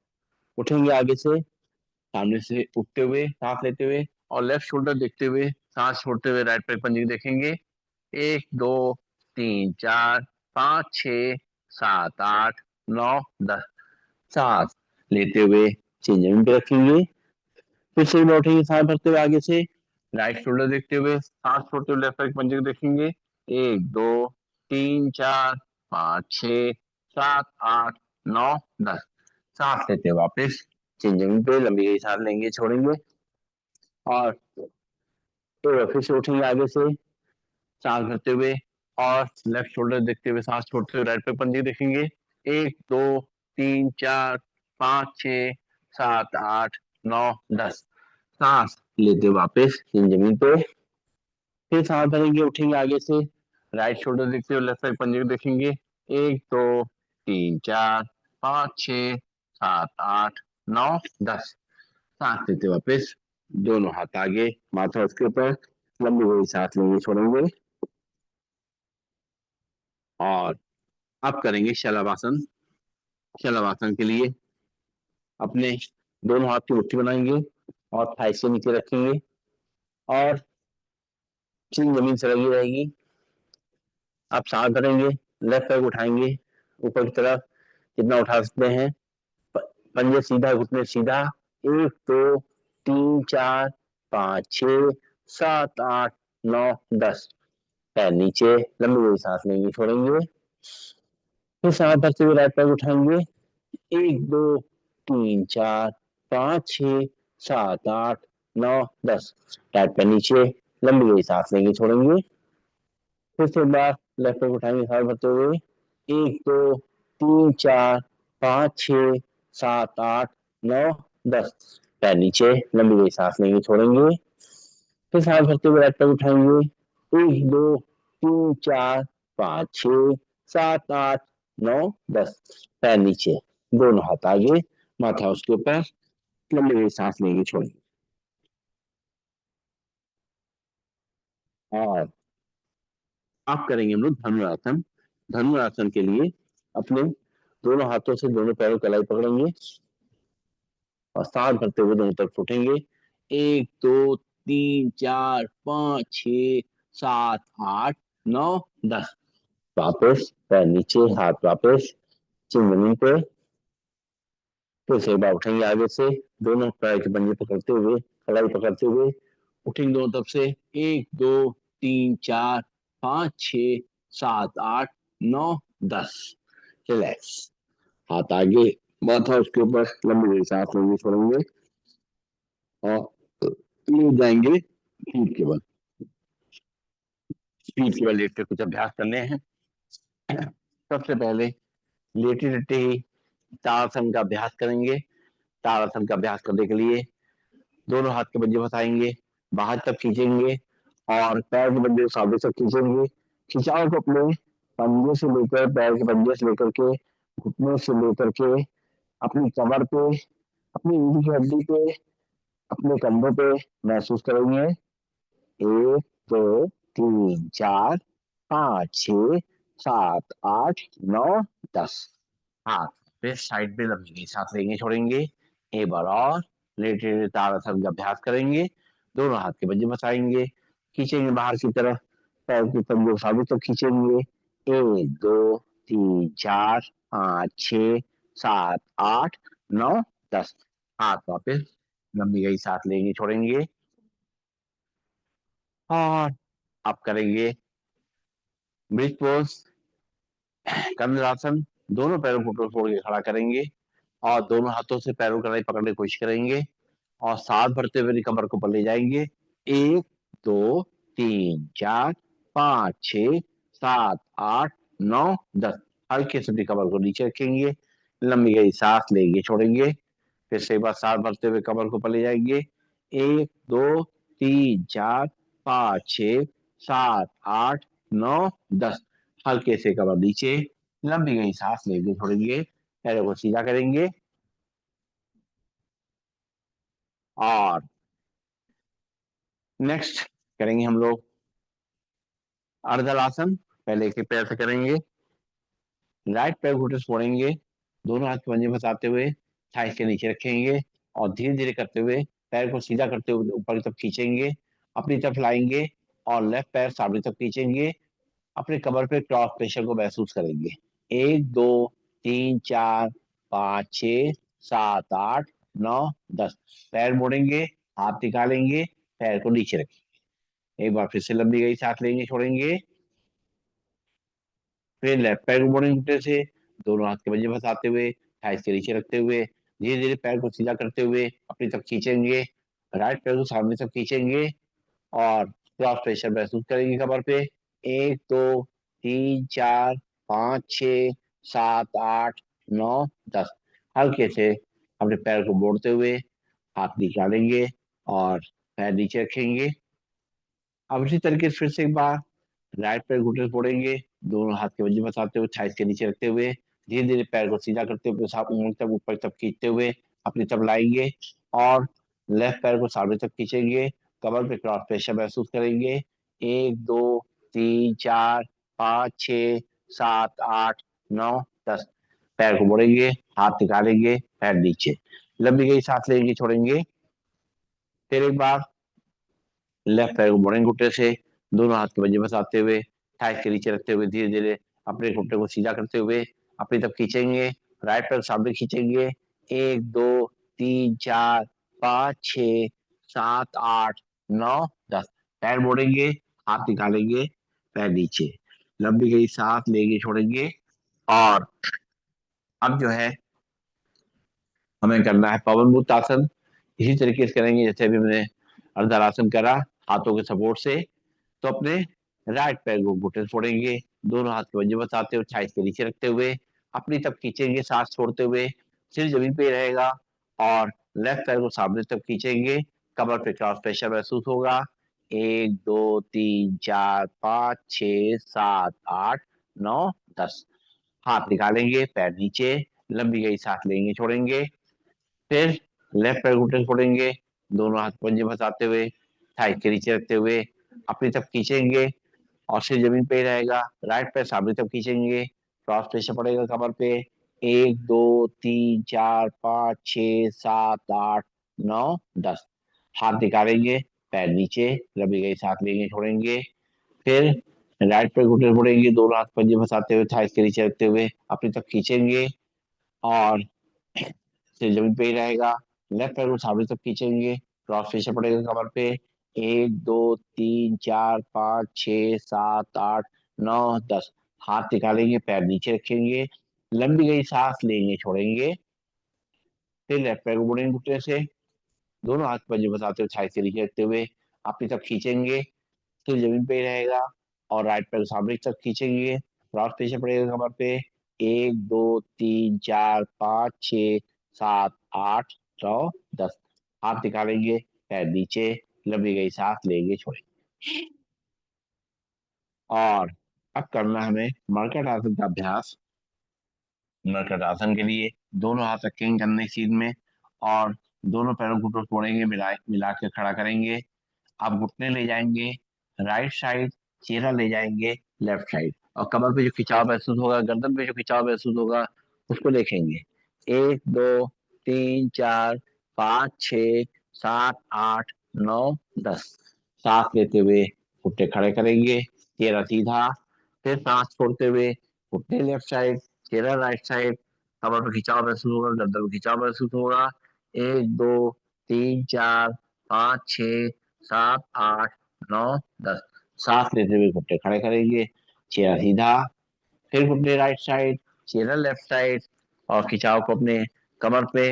[SPEAKER 1] उठेंगे आगे से, सामने से उठते हुए सांस लेते हुए, और लेफ्ट शोल्डर देखते हुए सांस छोड़ते हुए राइट पैर पंजे देखेंगे। 1 2 3 4 5 6 7 8 9 10। सांस लेते हुए चेन जमीन पे रखेंगे। फिर से उठेंगे सांस भरते हुए आगे से, राइट शोल्डर देखते हुए सांस छोड़ते हुए लेफ्ट पैर पंजे को देखेंगे। 1 2 3 4 5 6 7 8 9 10। सांस लेते हुए वापस चेन जमीन पे लंबी गई सांस लेंगे, छोड़ेंगे, और फिर से उठेंगे आगे से सांस भरते हुए, और लेफ्ट शोल्डर देखते हुए सांस छोड़ते हुए राइट पे पंजे देखेंगे। 1 2 3 4 5 6 7 8 9 10। सांस लेते हुए वापस जमीन पे, फिर सांस भरेंगे, उठेंगे आगे से, राइट शोल्डर देखते हुए लेफ्ट साइड पंजे को देखेंगे। 1 2 3 4 5 6 7 8 9 10। सांस लेते हुए वापस दोनों हाथ आगे, माथा उसके ऊपर, लंबी बड़ी सांस लेंगे, छोड़ेंगे, और अब करेंगे शलभासन। शलभासन के लिए अपने दोनों हाथ की मुट्ठी बनाएंगे और थाई से नीचे रखेंगे, और चीन जमीन से लगी रहेगी। आप सांस भरेंगे, लेफ्ट पैर उठाएंगे ऊपर की तरफ, जितना उठा सकते हैं, पंजे सीधा, घुटने सीधा। 1 2 3 4 5 6 7 8 9 10। पैर नीचे, लंबी बड़ी सांस लेंगे, छोड़ेंगे, फिर सांस भरते हुए राइट पैर उठाएंगे। 1 2 3 4 5 6 7 8 9 10। राइट पैर नीचे, लंबी बड़ी सांस लेंगे, छोड़ेंगे, फिर से एक बार लेफ्ट पैर उठाएंगे सांस भरते हुए। 1 2 3 4 5 6 7 8 9 10। पैर नीचे, लंबी बड़ी सांस लेंगे, छोड़ेंगे, फिर सांस भरते हुए राइट पैर उठाएंगे। 1 2 3 4 5 6 7 8 9 10। पैर नीचे, दोनों हाथ आगे, माथा उसके ऊपर, लंबी बड़ी सांस लेंगे, छोड़ेंगे, और अब करेंगे हम लोग धनुरासन। धनुरासन के लिए अपने दोनों हाथों से दोनों पैरों की कलाई पकड़ेंगे और सांस भरते हुए दोनों तरफ उठेंगे। 1 2 3 4 5 6 7 8 9 10। वापस पैर नीचे, हाथ वापस चिन जमीन पे, फिर से एक बार उठेंगे आगे से, दोनों पैर के पंजे पकड़ते हुए, कलाई पकड़ते हुए उठेंगे दोनों तरफ से। 1 2 3 4 5 6 7 8 9 10। रिलैक्स, हाथ आगे, माथा उसके ऊपर, लंबी बड़ी सांस लेंगे, छोड़ेंगे, और लेट जाएंगे पीठ के बल। पीठ के बल लेट के कुछ अभ्यास करने हैं। सबसे पहले लेटे लेटे ही ताड़ासन का अभ्यास करेंगे। ताड़ासन का अभ्यास करने के लिए दोनों हाथ के पंजे फंसाएंगे, बाहर तक खींचेंगे, और पैर के पंजे सामने तक खींचेंगे। खिंचाव को अपने पंजे से लेकर, पैर के पंजे से लेकर के, घुटनों से लेकर के, अपनी कमर पे, अपनी रीढ़ की हड्डी पे, अपने कंधों पे महसूस करेंगे। 1 2 3 4 5 6 7 8 9 10। हाँ, फिर साइड पे लंबी सांस लेंगे, छोड़ेंगे, एक बार और लेटे लेटे ताड़ासन का अभ्यास करेंगे। दोनों हाथ के पंजे फंसाएंगे, खींचेंगे बाहर की तरफ, पैर के पंजे साबित तक खींचेंगे। 1 2 3 4 5 6 7 8 9 10। हाथ वापस लंबी गई सांस लेंगे, छोड़ेंगे, और आप करेंगे ब्रिज पोज, कंद्रासन। दोनों पैरों को ऊपर छोड़ के खड़ा करेंगे, और दोनों हाथों से पैरों की कलाई पकड़ने की कोशिश करेंगे, और सांस भरते हुए कमर को ऊपर ले जाएंगे। 1 2 3 4 5 6 7 8 9 10। हल्के से कमर को नीचे रखेंगे, लंबी गई सांस लेंगे, छोड़ेंगे, फिर से एक बार सांस भरते हुए कमर को ऊपर ले जाएंगे। 1 2 3 4 5 6 7 8 9 10। हल्के से कमर नीचे, लंबी गई सांस लेंगे, छोड़ेंगे, पैरों को सीधा करेंगे, और नेक्स्ट करेंगे हम लोग अर्धलासन। पहले एक पैर से करेंगे, राइट पैर घुटने से मोड़ेंगे, दोनों हाथ पंजे फंसाते हुए थाइस के नीचे रखेंगे और धीरे धीरे करते हुए पैर को सीधा करते हुए ऊपर की तरफ खींचेंगे, अपनी तरफ लाएंगे और लेफ्ट पैर सामने तरफ खींचेंगे, अपने कमर पे क्रॉस प्रेशर को महसूस करेंगे। 1 2 3 4 5 6 7 8 9 10। पैर मोड़ेंगे, हाथ निकालेंगे, पैर को नीचे रखेंगे। एक बार फिर से लंबी गई सांस लेंगे, छोड़ेंगे, फिर लेफ्ट पैर को मोड़ेंगे घुटने से, दोनों हाथ के पंजे फंसाते हुए थाइस के नीचे रखते हुए धीरे धीरे पैर को सीधा करते हुए अपनी तरफ खींचेंगे, राइट पैर को सामने तरफ खींचेंगे और क्रॉस प्रेशर महसूस करेंगे कमर पे। 1 2 3 4 5 6 7 8 9 10। हल्के से अपने पैर को मोड़ते हुए हाथ निकालेंगे और पैर नीचे रखेंगे। अब इसी तरीके से फिर से एक बार राइट पैर घुटने से मोड़ेंगे, दोनों हाथ के पंजे फंसाते हुए थाइस के नीचे रखते हुए धीरे धीरे पैर को सीधा करते हुए साथ उंगली तक ऊपर तक खींचते हुए अपनी तरफ लाएंगे और लेफ्ट पैर को सामने तक खींचेंगे, कमर पे क्रॉस प्रेशर महसूस करेंगे। 1 2 3 4 5 6 7 8 9 10। पैर को मोड़ेंगे, हाथ निकालेंगे, पैर नीचे, लंबी गई सांस लेंगे, छोड़ेंगे, फिर एक बार लेफ्ट पैर को मोड़ेंगे घुटने से, दोनों हाथ के पंजे फंसाते हुए थाइस के नीचे रखते हुए धीरे धीरे अपने घुटने को सीधा करते हुए अपनी तरफ खींचेंगे, राइट पैर सामने खींचेंगे। 1 2 3 4 5 6 7 8 9 10। पैर मोड़ेंगे, हाथ निकालेंगे, पैर नीचे, लंबी गई सांस लेंगे, छोड़ेंगे और अब जो है हमें करना है पवन मुक्त आसन। इसी तरीके से करेंगे जैसे अभी मैंने अर्धरासन करा हाथों के सपोर्ट से। तो अपने राइट पैर को घुटने से फोड़ेंगे, दोनों हाथ के पंजे फंसाते हुए थाइस के नीचे रखते हुए अपनी तरफ खींचेंगे, सांस छोड़ते हुए, सिर जमीन पे रहेगा और लेफ्ट पैर को सामने तरफ खींचेंगे, कमर पे क्रॉस प्रेशर महसूस होगा। 1 2 3 4 5 6 7 8 9 10। हाथ निकालेंगे, पैर नीचे, लंबी गई सांस लेंगे, छोड़ेंगे, फिर लेफ्ट पैर घुटने से फोड़ेंगे, दोनों हाथ पंजे फंसाते हुए थाइस के नीचे रखते हुए अपनी तरफ खींचेंगे और सिर जमीन पे ही रहेगा, राइट पैर सामने तरफ खींचेंगे, क्रॉस प्रेशर पड़ेगा कमर पे। 1 2 3 4 5 6 7 8 9 10। हाथ निकालेंगे, पैर नीचे, लंबी गई सांस लेंगे, छोड़ेंगे, फिर राइट पैर घुटने से फोड़ेंगे, दोनों हाथ पंजे फंसाते हुए थाइस के नीचे रखते हुए अपनी तरफ खींचेंगे और सिर जमीन पे ही रहेगा, लेफ्ट पैर को सामने तक खींचेंगे, क्रॉस प्रेशर पड़ेगा कमर पे। 1 2 3 4 5 6 7 8 9 10। हाथ निकालेंगे, पैर नीचे रखेंगे, लंबी गई सांस लेंगे, छोड़ेंगे, फिर लेफ्ट पैर को मुड़ेंगे घुटने से, दोनों हाथ पंजे फंसाते हुए थाई से नीचे रखते हुए अपनी तरफ खींचेंगे, सिर जमीन पे ही रहेगा और राइट पैर को सामने की तरफ खींचेंगे, क्रॉस प्रेशर पड़ेगा कमर पे। 1 2 3 4 5 6 7 8 9 10। हाथ निकालेंगे, पैर नीचे, लंबी गई सांस लेंगे, छोड़ेंगे और अब करना हमें मरकट आसन का अभ्यास। मरकट आसन के लिए दोनों हाथ रखेंगे कंधे सीध में और दोनों पैरों को घुटनों तोड़ेंगे, मिला के खड़ा करेंगे। आप घुटने ले जाएंगे राइट साइड, चेहरा ले जाएंगे लेफ्ट साइड और कमर पे जो खिंचाव महसूस होगा, गर्दन पे जो खिंचाव महसूस होगा उसको देखेंगे। 1 2 3 4 5 6 7 8 9 10। सांस लेते हुए घुटने खड़े करेंगे, चेहरा सीधा, फिर सांस छोड़ते हुए घुटने लेफ्ट साइड, चेहरा राइट साइड, कमर पे खिंचाव महसूस होगा, गर्दन में खिंचाव महसूस होगा। 1 2 3 4 5 6 7 8 9 10। सांस लेते हुए घुटने खड़े करेंगे, चेहरा सीधा, फिर घुटने राइट साइड, चेहरा लेफ्ट साइड और खिंचाव को अपने कमर पे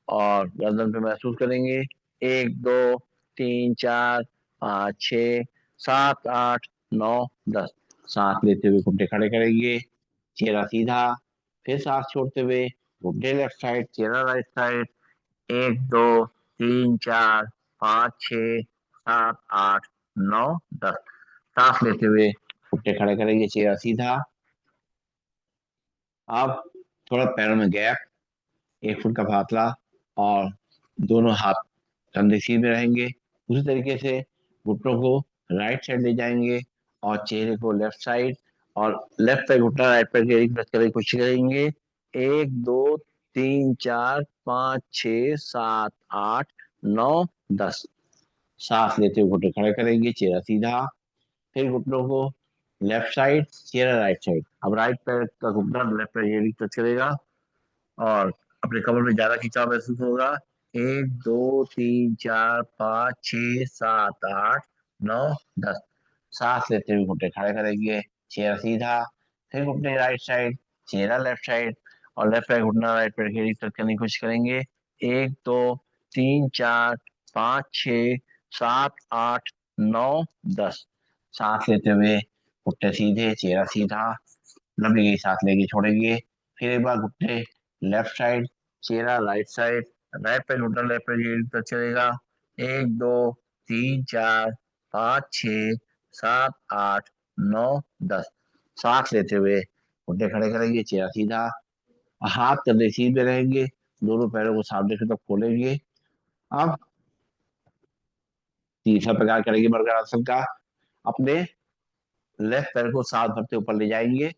[SPEAKER 1] और गर्दन पे महसूस करेंगे। 1 2 3 4 5 6 7 8 9 10। सांस लेते हुए घुटने खड़े करेंगे, चेहरा सीधा, फिर सांस छोड़ते हुए घुटने लेफ्ट साइड, चेहरा राइट साइड। 1 2 3 4 5 6 7 8 9 10। सांस लेते हुए घुटने खड़े करेंगे, चेहरा सीधा। अब थोड़ा पैरों में गैप, 1 फुट का फासला और दोनों हाथ कंधे सीधे रहेंगे। उसी तरीके से घुटनों को राइट साइड ले जाएंगे और चेहरे को लेफ्ट साइड और लेफ्ट पैर घुटना राइट पैर की रीढ़ टच करने की कोशिश करेंगे। 1 2 3 4 5 6 7 8 9 10। सांस लेते हुए घुटने खड़े करेंगे, चेहरा सीधा। फिर घुटनों को लेफ्ट साइड, चेहरा राइट साइड। अब राइट पैर का घुटना लेफ्ट पैर की रीढ़ टच करेगा और अपने कमर में ज्यादा खिंचाव महसूस होगा। 1 2 3 4 5 6 7 8 9 10। सांस लेते हुए घुटने खड़े करेंगे, चेहरा सीधा। फिर घुटने राइट साइड, चेहरा लेफ्ट साइड और लेफ्ट पैर घुटना राइट पैर की रीढ़ टच करने की कोशिश करेंगे। 1 2 3 4 5 6 7 8 9 10। सांस लेते हुए घुटने सीधे, चेहरा सीधा। लंबी गई सांस लेके छोड़ेंगे। फिर एक बार घुटने लेफ्ट साइड, चेहरा राइट साइड, राइट पैर घुटना लेफ्ट पैर की तरफ चलेगा। 1 2 3 4 5 6 7 8 9 10। सांस लेते हुए घुटने खड़े करेंगे, चेहरा सीधा। हाथ कंधे सीधे रहेंगे, दोनों पैरों को सामने की तरफ खोलेंगे। अब तीसरा प्रकार करेंगे मर्गरासन का। अपने लेफ्ट पैर को सांस भरते ऊपर ले जाएंगे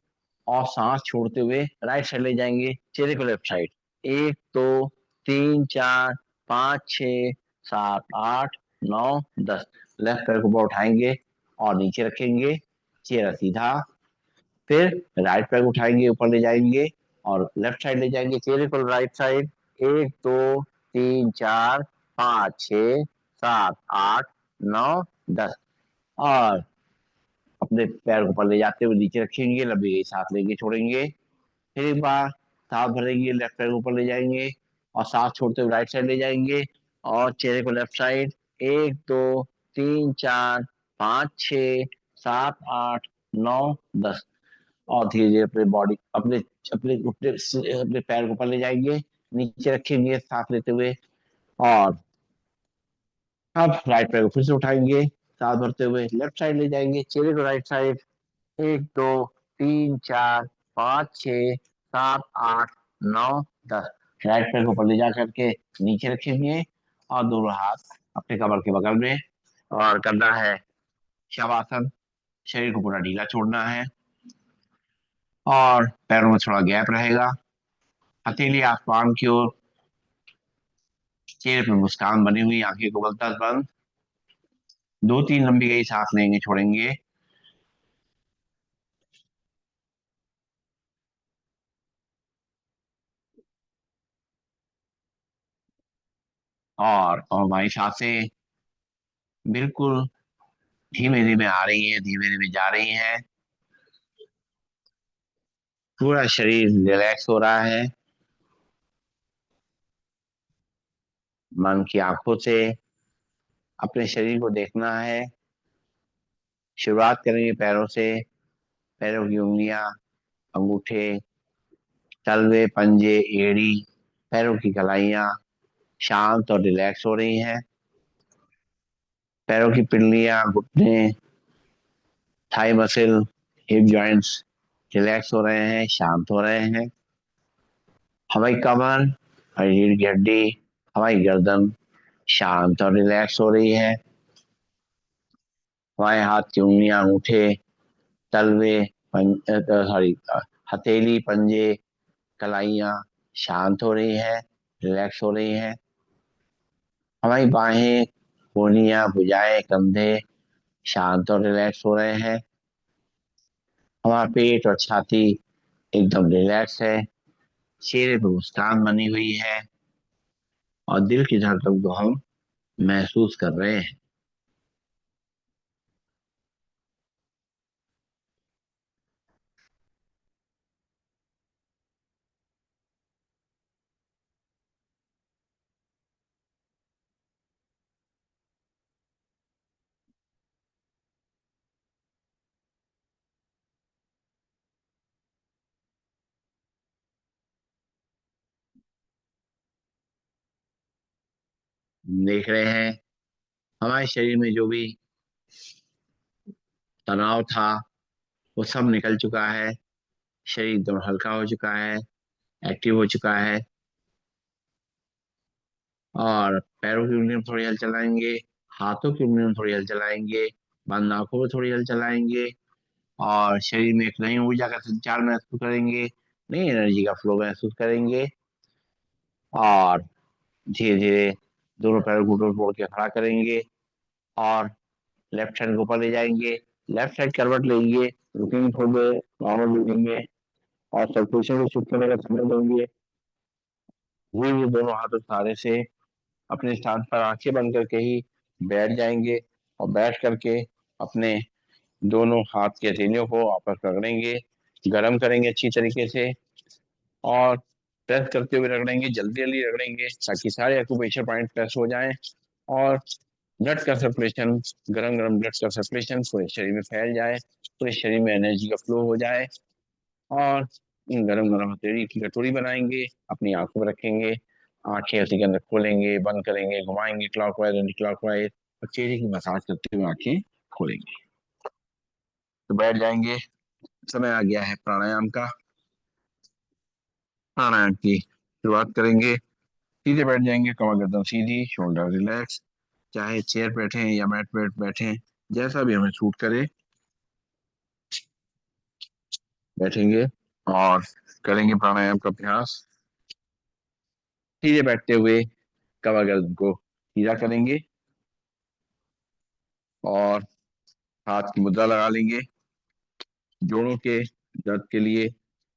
[SPEAKER 1] और सांस छोड़ते हुए राइट साइड ले जाएंगे, चेहरे को लेफ्ट साइड। 1 2 3 4 5 6 7 8 9 10। लेफ्ट पैर को ऊपर उठाएंगे और नीचे रखेंगे, चेहरा सीधा। फिर राइट पैर को उठाएंगे, ऊपर ले जाएंगे और लेफ्ट साइड ले जाएंगे, चेहरे को राइट साइड। 1 2 3 4 5 6 7 8 9 10। और अपने पैर को ऊपर ले जाते हुए नीचे रखेंगे, लंबी गई सांस लेंगे, छोड़ेंगे। फिर एक बार सांस भरेंगे, लेफ्ट पैर को ऊपर ले जाएंगे और सांस छोड़ते हुए राइट साइड ले जाएंगे और चेहरे को लेफ्ट साइड। 1 2 3 4 5 6 7 8 9 10। और धीरे धीरे अपने बॉडी अपने अपने घुटने अपने पैर को ऊपर ले जाएंगे, नीचे रखेंगे सांस लेते हुए। और अब राइट पैर को फिर से उठाएंगे, सांस भरते हुए लेफ्ट साइड ले जाएंगे, चेहरे को राइट साइड। 1 2 3 4 5 6 7 8 9 10। राइट पैर को ऊपर ले जा करके नीचे रखेंगे और दोनों हाथ अपने कमर के बगल में। और करना है शवासन। शरीर को पूरा ढीला छोड़ना है और पैरों में थोड़ा गैप रहेगा। हथेली आसमान की ओर, चेहरे पर मुस्कान बनी हुई, आंखें को बलता बंद। 2 3 लंबी गई सांस लेंगे, छोड़ेंगे। और हमारी सांसें बिल्कुल धीमे धीमे आ रही है, धीमे धीमे जा रही है। पूरा शरीर रिलैक्स हो रहा है। मन की आंखों से अपने शरीर को देखना है। शुरुआत करेंगे पैरों से। पैरों की उंगलियां, अंगूठे, तलवे, पंजे, एड़ी, पैरों की कलाइयां शांत और रिलैक्स हो रही हैं। पैरों की पिंडलियां, घुटने, thigh muscle, hip joints relax हो रहे हैं, शांत हो रहे हैं। हमारी कमर, हमारी रीढ़ की हड्डी, हमारी गर्दन शांत और रिलैक्स हो रही है। हमारे हाथ की उंगलियां, अंगूठे, तलवे, सॉरी, हथेली, पंजे, कलाइयां शांत हो रही है, रिलैक्स हो रही है। हमारी बाहें, कोहनियां, भुजाएं, कंधे शांत और रिलैक्स हो रहे हैं। हमारा पेट और छाती एकदम रिलैक्स है। चेहरे पर मुस्कान बनी हुई है और दिल की धड़कन को हम महसूस कर रहे हैं। देख रहे हैं हमारे शरीर में जो भी तनाव था वो सब निकल चुका है। शरीर एकदम हल्का हो चुका है, एक्टिव हो चुका है। और पैरों की उंगलियों में थोड़ी हल चलाएंगे, हाथों की उंगलियों में थोड़ी हल चलाएंगे, बंद आंखों में थोड़ी हल चलाएंगे। और शरीर में एक नई ऊर्जा का संचार महसूस करेंगे, नई एनर्जी का फ्लो महसूस करेंगे। और धीरे धीरे दोनों पैर घुटनों पे मोड़ के खड़ा करेंगे और लेफ्ट हैंड को ऊपर ले जाएंगे, लेफ्ट साइड करवट लेंगे, रुकेंगे थोड़ी देर, नॉर्मल लेंगे और सर्कुलेशन को शुरू करने का समय देंगे। धीरे धीरे दोनों हाथों के सहारे से अपने स्थान पर आंखें बंद करके ही बैठ जाएंगे और बैठ करके अपने दोनों हाथ की हथेलियों को आपस में रगड़ेंगे, गर्म करेंगे अच्छी तरीके से और प्रेस करते हुए रगड़ेंगे, जल्दी जल्दी रगड़ेंगे ताकि सारे एक्यूप्रेशर पॉइंट प्रेस हो जाएं और ब्लड का सर्कुलेशन, गरम गरम ब्लड का सर्कुलेशन पूरे शरीर में फैल जाए, पूरे शरीर में एनर्जी का फ्लो हो जाए। और गरम गरम हथेली की कटोरी बनाएंगे, अपनी आंखों में रखेंगे, आंखें उसी के अंदर खोलेंगे, बंद करेंगे, घुमाएंगे क्लॉकवाइज एंटी क्लॉकवाइज और चेहरे की मसाज करते हुए आंखें खोलेंगे। तो बैठ जाएंगे। समय आ गया है प्राणायाम का। प्राणायाम की शुरुआत करेंगे। सीधे बैठ जाएंगे, कमर गर्दन सीधी, शोल्डर रिलैक्स। चाहे चेयर बैठे या मैट पे बैठे, जैसा भी हमें सूट करे बैठेंगे और करेंगे प्राणायाम का अभ्यास। सीधे बैठते हुए कमर गर्दन को सीधा करेंगे और हाथ की मुद्रा लगा लेंगे। जोड़ों के दर्द के लिए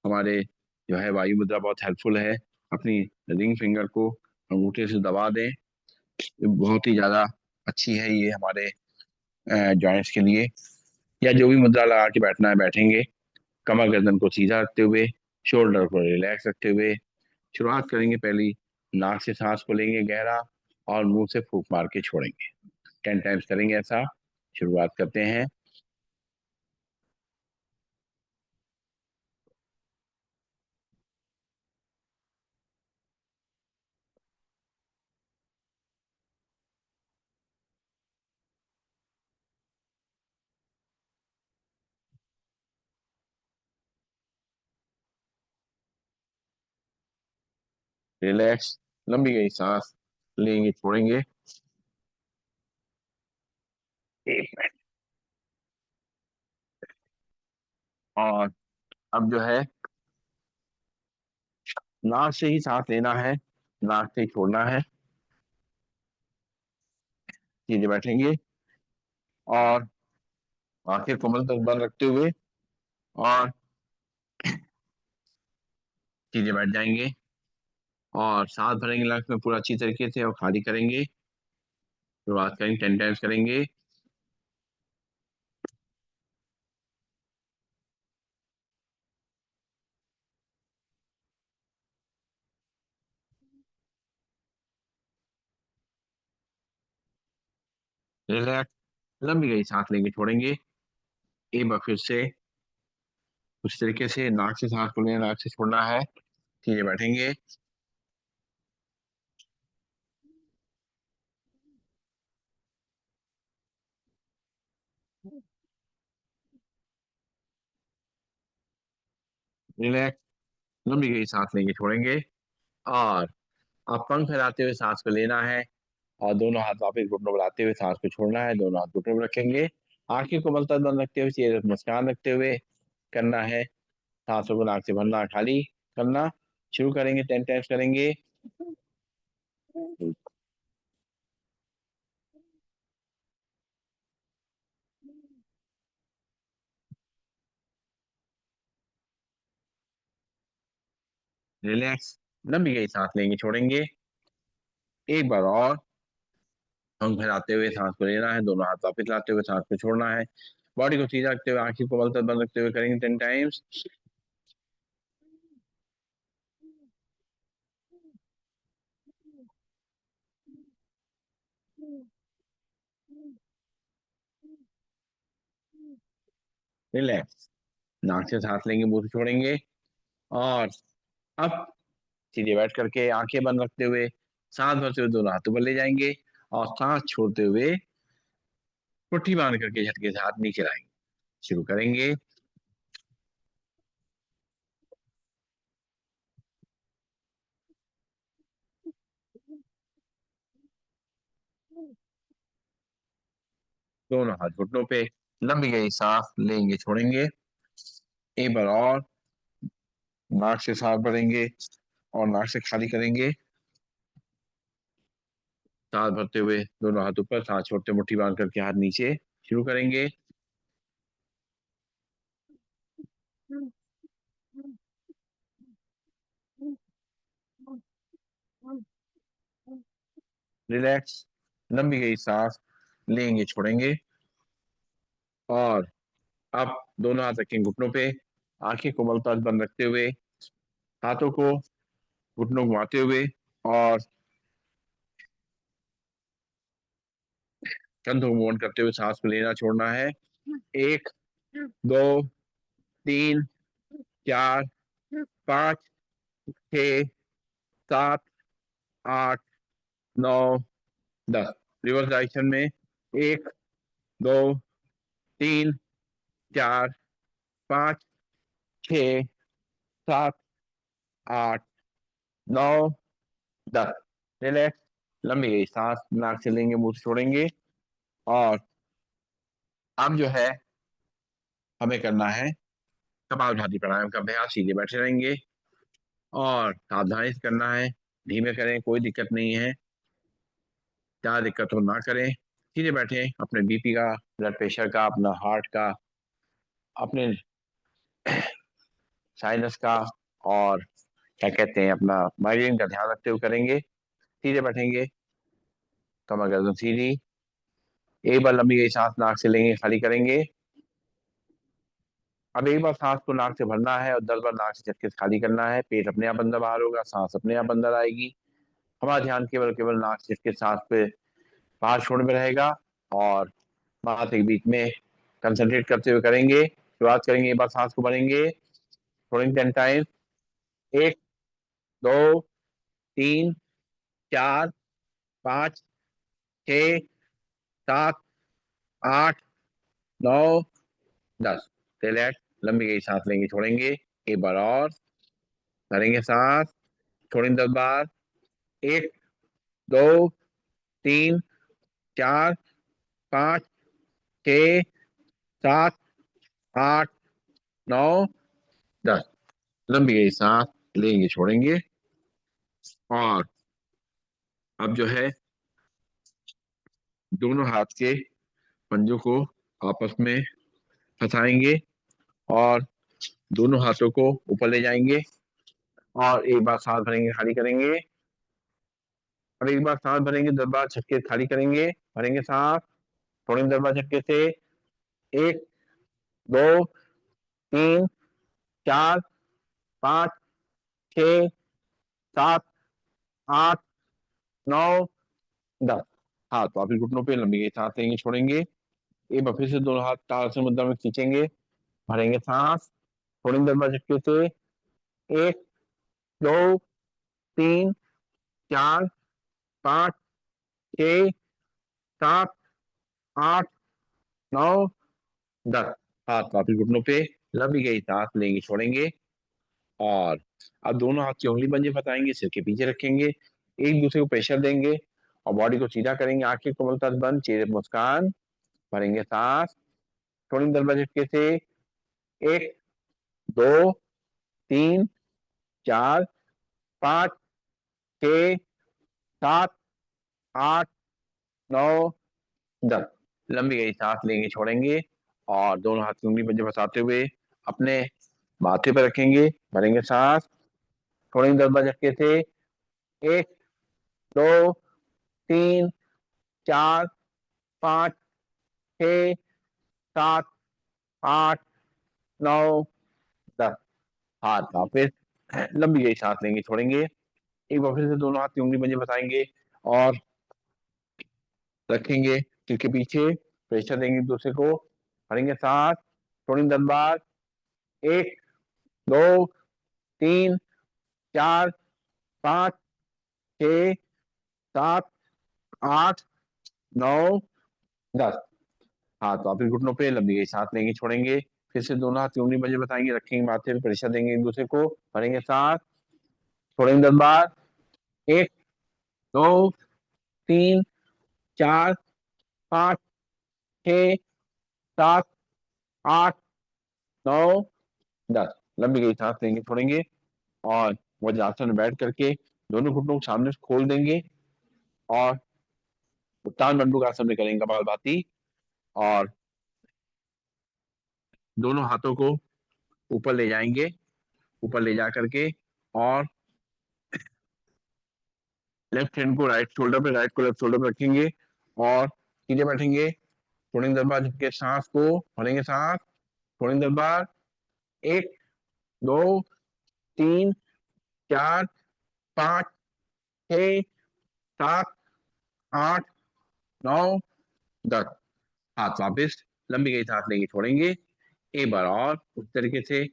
[SPEAKER 1] हमारे जो है वायु मुद्रा बहुत हेल्पफुल है। अपनी रिंग फिंगर को अंगूठे से दबा दें, ये बहुत ही ज्यादा अच्छी है ये हमारे जॉइंट्स के लिए। या जो भी मुद्रा लगा के बैठना है बैठेंगे, कमर गर्दन को सीधा रखते हुए, शोल्डर को रिलैक्स रखते हुए शुरुआत करेंगे। पहली नाक से सांस को लेंगे गहरा और मुंह से फूंक मार के छोड़ेंगे। 10 टाइम्स करेंगे ऐसा। शुरुआत करते हैं। रिलैक्स, लंबी गई सांस लेंगे, छोड़ेंगे। एक मिनट। और अब जो है नाक से ही सांस लेना है, नाक से ही छोड़ना है। सीधे बैठेंगे और आंखें कमर तक बंद रखते हुए और सीधे बैठ जाएंगे और सांस भरेंगे लंग्स में पूरा अच्छी तरीके से और खाली करेंगे। शुरुआत करेंगे, 10 टाइम्स करेंगे। रिलैक्स, लंबी गई सांस लेंगे, छोड़ेंगे। एक बार फिर से उस तरीके से नाक से सांस को लेना, नाक से छोड़ना है। सीधे बैठेंगे। रिलैक्स, लंबी गई सांस लेंगे, छोड़ेंगे। और अब पंख फैलाते हुए सांस को लेना है और दोनों हाथ वापस घुटनों को लाते हुए सांस को छोड़ना है। दोनों हाथ घुटनों में रखेंगे, आंखें को मलता बंद रखते हुए, चेहरे पर मुस्कान रखते हुए करना है। सांसों को नाक से भरना, खाली करना। शुरू करेंगे, 10 टाइम्स करेंगे। रिलैक्स, लंबी गई सांस लेंगे, छोड़ेंगे। एक बार और पंख फैलाते हुए सांस को लेना है, दोनों हाथ वापस लाते हुए सांस को छोड़ना है। बॉडी को सीधा रखते हुए, आंखें को मलता बंद रखते हुए करेंगे 10 टाइम्स। रिलैक्स, नाक से सांस लेंगे, मुंह से छोड़ेंगे। और अब सीधे बैठ करके आंखें बंद रखते हुए सांस भरते हुए दोनों हाथों पर ले जाएंगे और सांस छोड़ते हुए मुट्ठी बांध करके झटके से हाथ नीचे लाएंगे। शुरू करेंगे। दोनों हाथ घुटनों पे, लंबी गई सांस लेंगे, छोड़ेंगे। एक बार और नाक से सांस भरेंगे और नाक से खाली करेंगे। सांस भरते हुए दोनों हाथ ऊपर, सांस छोड़ते मुट्ठी बांध करके हाथ नीचे। शुरू करेंगे। रिलैक्स। लंबी गई सांस लेंगे, छोड़ेंगे। और अब दोनों हाथ रखेंगे घुटनों पे, आंखें कोमलता से बंद रखते हुए, हाथों को घुटनों को घुमाते हुए और कंधों को मूवमेंट करते हुए सांस को लेना छोड़ना है। एक, दो, तीन, चार, पाँच, छः, सात, आठ, नौ, 10। रिवर्स डायरेक्शन में। एक, दो, तीन, चार, पाँच, छः, सात, आठ, नौ, 10। रिलैक्स। लंबी गई सांस नाक से लेंगे, मुंह से छोड़ेंगे। और अब जो है हमें करना है कपालभाति प्राणायाम का अभ्यास। सीधे बैठे रहेंगे और सावधानी से करना है। धीमे करें, कोई दिक्कत नहीं है। क्या दिक्कत हो ना करें। सीधे बैठे, अपने बीपी का, ब्लड प्रेशर का, अपना हार्ट का, अपने साइनस का और क्या कहते हैं अपना माइग्रेन का ध्यान रखते हुए करेंगे। सीधे बैठेंगे, कमर गर्दन सीधी। एक बार लंबी गई सांस नाक से लेंगे, खाली करेंगे। अब एक बार सांस को नाक से भरना है और 10 बार नाक से झटके से खाली करना है। पेट अपने आप अंदर बाहर होगा, सांस अपने आप अंदर आएगी। हमारा ध्यान केवल केवल नाक से झटके सांस पे बाहर छोड़ने में रहेगा और माथे के बीच में कंसंट्रेट करते हुए करेंगे। शुरुआत करेंगे, एक बार सांस को भरेंगे, छोड़ेंगे 10 टाइम। एक, दो, तीन, चार, पाँच, छः, सात, आठ, नौ, 10। रिलैक्स। लंबी गई सांस लेंगे, छोड़ेंगे। एक बार और भरेंगे सांस, छोड़ेंगे 10 बार। एक, दो, तीन, चार, पाँच, छः, सात, आठ, नौ, 10। लंबी गई सांस लेंगे, छोड़ेंगे। और अब जो है दोनों हाथ के पंजों को आपस में फंसाएंगे और दोनों हाथों को ऊपर ले जाएंगे और एक बार सांस भरेंगे, खाली करेंगे। और एक बार सांस भरेंगे, 10 बार छक्के खाली करेंगे। भरेंगे सांस, छोड़ेंगे 10 बार छक्के से। एक, दो, तीन, चार, पाँच, छः, सात, आठ, नौ, 10। हाथ वापिस घुटनों पे, लंबी गई सांस लेंगे, छोड़ेंगे। एक बार फिर से दोनों हाथ ताड़ासन मुद्रा में खींचेंगे। भरेंगे सांस, छोड़ेंगे 10 बार झटके से। एक, दो, तीन, चार, पाँच, छः, सात, आठ, नौ, 10। हाथ वापिस घुटनों पे, लंबी गई सांस लेंगे, छोड़ेंगे। और अब दोनों हाथ की उंगली पंजे बताएंगे, सिर के पीछे रखेंगे, एक दूसरे को प्रेशर देंगे और बॉडी को सीधा करेंगे। आंखें कोमलता से बंद, चेहरे पर मुस्कान। भरेंगे सांस, छोड़ेंगे 10 बार झटके से। एक, दो, तीन, चार, पाँच, छः, सात, आठ, नौ, 10। लंबी गई सांस लेंगे, छोड़ेंगे। और दोनों हाथ की उंगली पंजे फंसाते हुए अपने माथे पर रखेंगे। भरेंगे सांस, छोड़ेंगे 10 बार झटके से। एक, दो, तीन, चार, पाँच, छः, सात, आठ, नौ, 10। हाथ वापिस, लंबी गई सांस लेंगे, छोड़ेंगे। एक बार फिर से दोनों हाथ की उंगली पंजे फंसाएंगे और रखेंगे सिर के पीछे, प्रेशर देंगे एक दूसरे को। भरेंगे सांस, छोड़ेंगे 10 बार। एक, दो, तीन, चार, पाँच, छः, सात, आठ, नौ, 10। हाथ वापिस घुटनों पे, लंबी गई सांस लेंगे, छोड़ेंगे। फिर से दोनों हाथ की उंगली पंजे बताएंगे, रखेंगे माथे पे, प्रेशर देंगे एक दूसरे को। भरेंगे सांस, छोड़ेंगे 10 बार। एक, दो, तीन, चार, पाँच, छः, 7, 8, 9, 10। लंबी गई सांस लेंगे, छोड़ेंगे और वज्रासन में बैठ करके दोनों घुटनों को सामने से खोल देंगे और उत्तान मंडूकासन में करेंगे कपालभाति और दोनों हाथों को ऊपर ले जाएंगे, ऊपर ले जा करके और लेफ्ट हैंड को राइट शोल्डर पे, राइट को लेफ्ट शोल्डर पे रखेंगे और सीधे बैठेंगे। छोड़ेंगे 10 बार, झुक के सांस को भरेंगे, सांस छोड़ेंगे 10 बार। 1, 2, 3, 4, 5, 6, 7, 8, 9, 10। हाथ वापस, लंबी गई सांस लेंगे, छोड़ेंगे। एक बार और उस तरीके से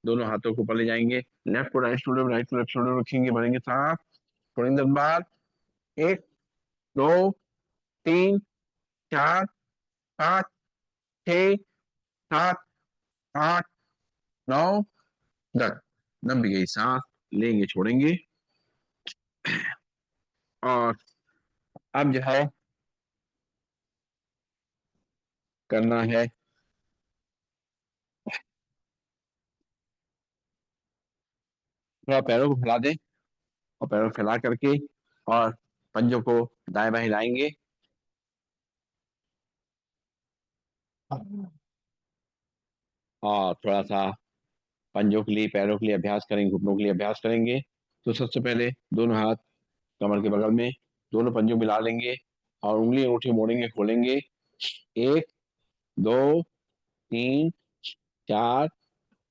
[SPEAKER 1] दोनों हाथों को ऊपर ले जाएंगे, लेफ्ट को राइट शोल्डर, राइट को लेफ्ट शोल्डर रखेंगे, भरेंगे सांस, छोड़ेंगे 10 बार। 1, 2, 3, 4, 5, 6, 7, 8, 9, 10। लंबी गई सांस लेंगे, छोड़ेंगे और अब जो है करना है थोड़ा पैरों को फैला दें और पैरों को फैला करके और पंजों को दाएं बाएं हिलाएंगे और थोड़ा सा पंजों के लिए, पैरों के लिए अभ्यास करेंगे, घुटनों के लिए अभ्यास करेंगे। तो सबसे पहले दोनों हाथ कमर के बगल में, दोनों पंजों मिला लेंगे और उंगली अंगूठी मोड़ेंगे, खोलेंगे। 1, 2, 3, 4,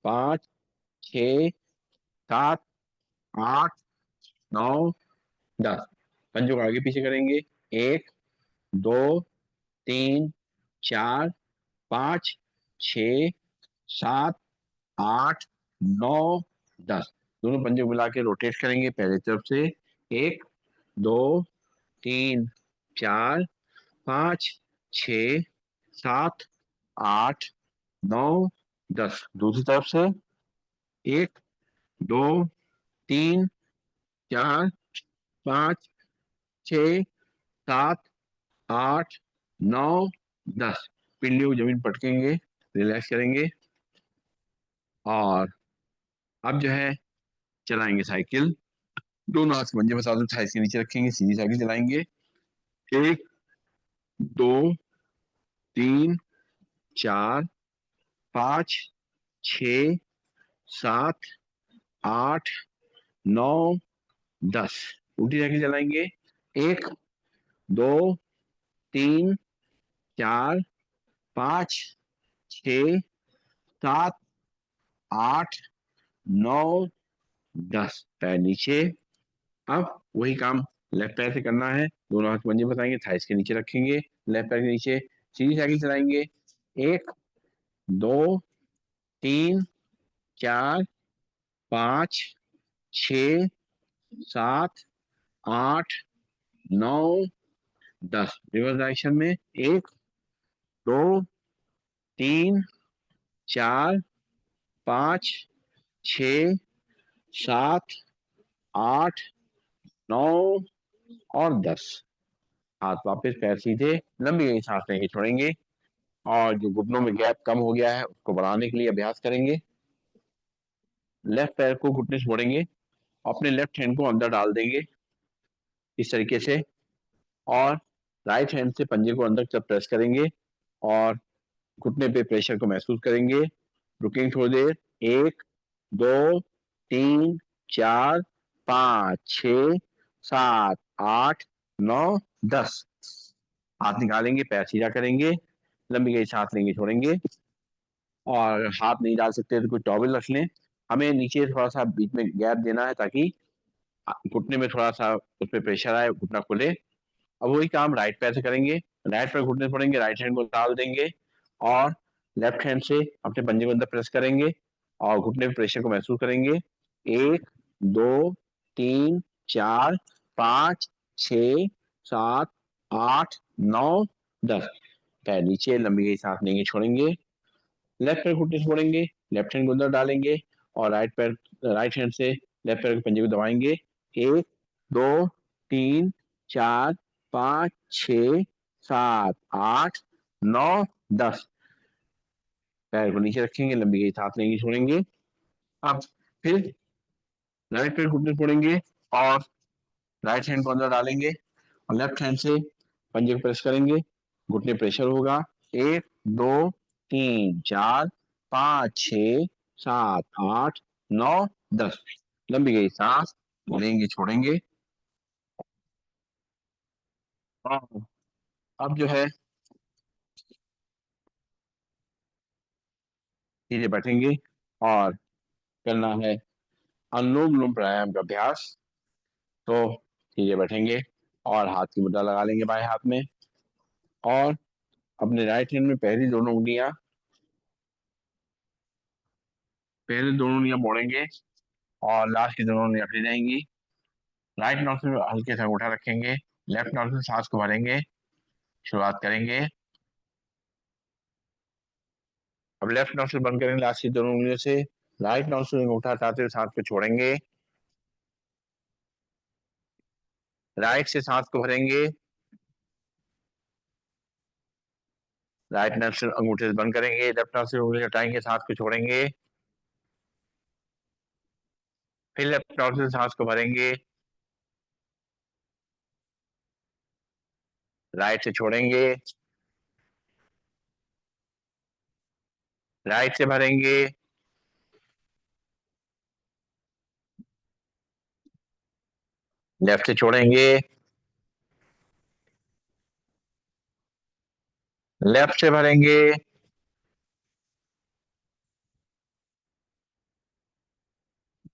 [SPEAKER 1] 5, 6, 7, 8, 9, 10। पंजों को आगे पीछे करेंगे। 1, 2, 3, 4, 5, 6, 7, 8, 9, 10। दोनों पंजे मिला के रोटेट करेंगे पहले तरफ से। 1, 2, 3, 4, 5, 6, 7, 8, 9, 10। दूसरी तरफ से 1, 2, 3, 4, 5, 6, 7, 8, 9, 10। पिंडियों को जमीन पटकेंगे, रिलैक्स करेंगे और अब जो है चलाएंगे साइकिल। दोनों हाथ पंजे बता दो, थाइस के नीचे रखेंगे, सीधी साइकिल चलाएंगे। 1, 2, 3, 4, 5, 6, 7, 8, 9, 10। उल्टी साइकिल चलाएंगे। 1, 2, 3, 4, 5, 6, 7, 8, 9, 10। पैर नीचे। अब वही काम लेफ्ट पैर से करना है। दोनों हाथ पंजे बताएंगे, थाइस के नीचे रखेंगे, लेफ्ट पैर के नीचे सीधी साइकिल चलाएंगे। 1, 2, 3, 4, 5, 6, 7, 8, 9, 10। रिवर्स डायरेक्शन में। 1, 2, 3, 4, 5, 6, 7, 8, 9 और 10। हाथ वापस, पैर सीधे, लंबी गई सांस लेंगे, छोड़ेंगे और जो घुटनों में गैप कम हो गया है उसको बढ़ाने के लिए अभ्यास करेंगे। लेफ्ट पैर को घुटने से मोड़ेंगे, अपने लेफ्ट हैंड को अंदर डाल देंगे इस तरीके से और राइट हैंड से पंजे को अंदर की तरफ प्रेस करेंगे और घुटने पे प्रेशर को महसूस करेंगे। रुकेंगे थोड़ी देर। 1, 2, 3, 4, 5, 6, 7, 8, 9, 10। हाथ निकालेंगे, पैर सीधा करेंगे, लंबी गई सांस लेंगे, छोड़ेंगे और हाथ नहीं डाल सकते तो कोई टॉवल रख लें। हमें नीचे थोड़ा सा बीच में गैप देना है ताकि घुटने में थोड़ा सा उसमें प्रेशर आए, घुटना खुले। अब वही काम राइट पैर से करेंगे। राइट पैर घुटने से पड़ेंगे, राइट हैंड को डाल देंगे और लेफ्ट हैंड से अपने पंजे को अंदर प्रेस करेंगे और घुटने पे प्रेशर को महसूस करेंगे। 1, 2, 3, 4, 5, 6, 7, 8, 9, 10। पैर नीचे, लंबी गई सांस लेंगे, छोड़ेंगे। लेफ्ट पैर घुटने से मोड़ेंगे, लेफ्ट हैंड को अंदर डालेंगे और राइट हैंड से लेफ्ट पैर के पंजे को दबाएंगे। 1, 2, 3, 4, 5, 6, 7, 8, 9, 10। पैर को नीचे रखेंगे, लंबी गई सांस लेंगे, छोड़ेंगे। अब फिर राइट पैर घुटने फोड़ेंगे और राइट हैंड को अंदर डालेंगे और लेफ्ट हैंड से पंजे को प्रेस करेंगे। घुटने प्रेशर होगा। 1 2 3 4 5 6 7 8 9 10। लंबी गई सांस लेंगे, छोड़ेंगे। और अब जो है सीधे बैठेंगे और करना है अनुलोम विलोम प्राणायाम का अभ्यास। तो सीधे बैठेंगे और हाथ की मुद्रा लगा लेंगे बाएं हाथ में और अपने राइट हैंड में पहले दोनों उंगलियां मोड़ेंगे और लास्ट की दोनों उंगलियां खड़ी रहेंगी। राइट नॉस्ट्रिल में हल्के से अंगूठा रखेंगे, लेफ्ट नॉस्ट्रिल से सांस को भरेंगे। शुरुआत करेंगे। अब लेफ्ट नॉस्ट्रिल बंद करेंगे लास्ट की दोनों उंगलियों से। राइट नॉस्ट्रिल में अंगूठा हटाते हुए सांस को छोड़ेंगे। राइट से सांस को भरेंगे। राइट नॉस्ट्रिल अंगूठे से बंद करेंगे, लेफ्ट नॉस्ट्रिल उंगली हटाएंगे, सांस को छोड़ेंगे। फिर लेफ्ट नॉस्ट्रिल से सांस को भरेंगे। राइट से छोड़ेंगे। राइट से भरेंगे। लेफ्ट से छोड़ेंगे। लेफ्ट से भरेंगे।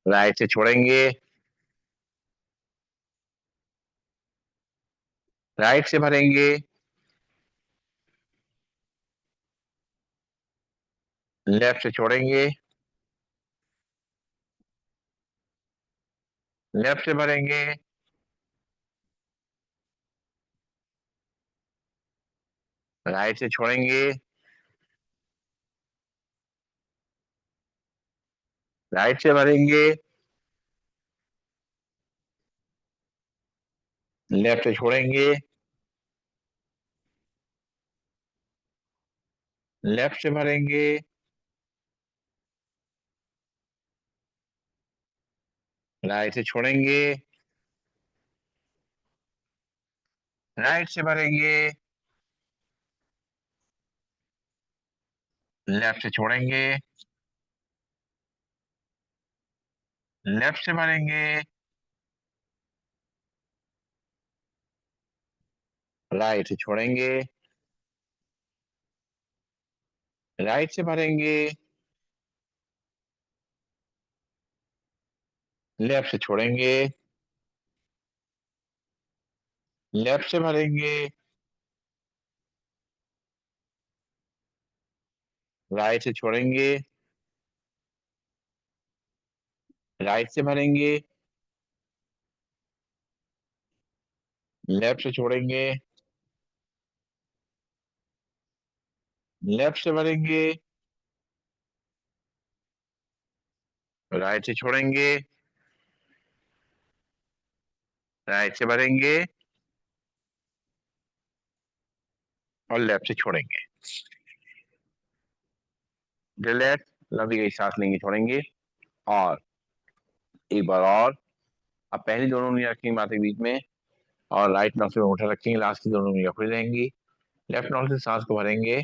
[SPEAKER 1] राइट से छोड़ेंगे। राइट से भरेंगे। लेफ्ट से छोड़ेंगे। लेफ्ट से भरेंगे। राइट से छोड़ेंगे। राइट से भरेंगे। लेफ्ट से छोड़ेंगे। लेफ्ट से भरेंगे। राइट से छोड़ेंगे। राइट से भरेंगे। लेफ्ट से छोड़ेंगे। लेफ्ट से भरेंगे। राइट से छोड़ेंगे। राइट से भरेंगे। लेफ्ट से छोड़ेंगे। लेफ्ट से भरेंगे। राइट से छोड़ेंगे। राइट से भरेंगे। लेफ्ट से छोड़ेंगे। लेफ्ट से भरेंगे। राइट से छोड़ेंगे। राइट से भरेंगे और लेफ्ट से छोड़ेंगे। रिलैक्स, लंबी गई सांस लेंगे, छोड़ेंगे। और एक बार और। अब पहली दोनों उंगलियां रखेंगे माथे के बीच में और राइट नॉस्ट्रिल में अंगूठा रखेंगे, लास्ट की दोनों उंगलियां खुली रहेंगी। लेफ्ट नॉस्ट्रिल से सांस को भरेंगे।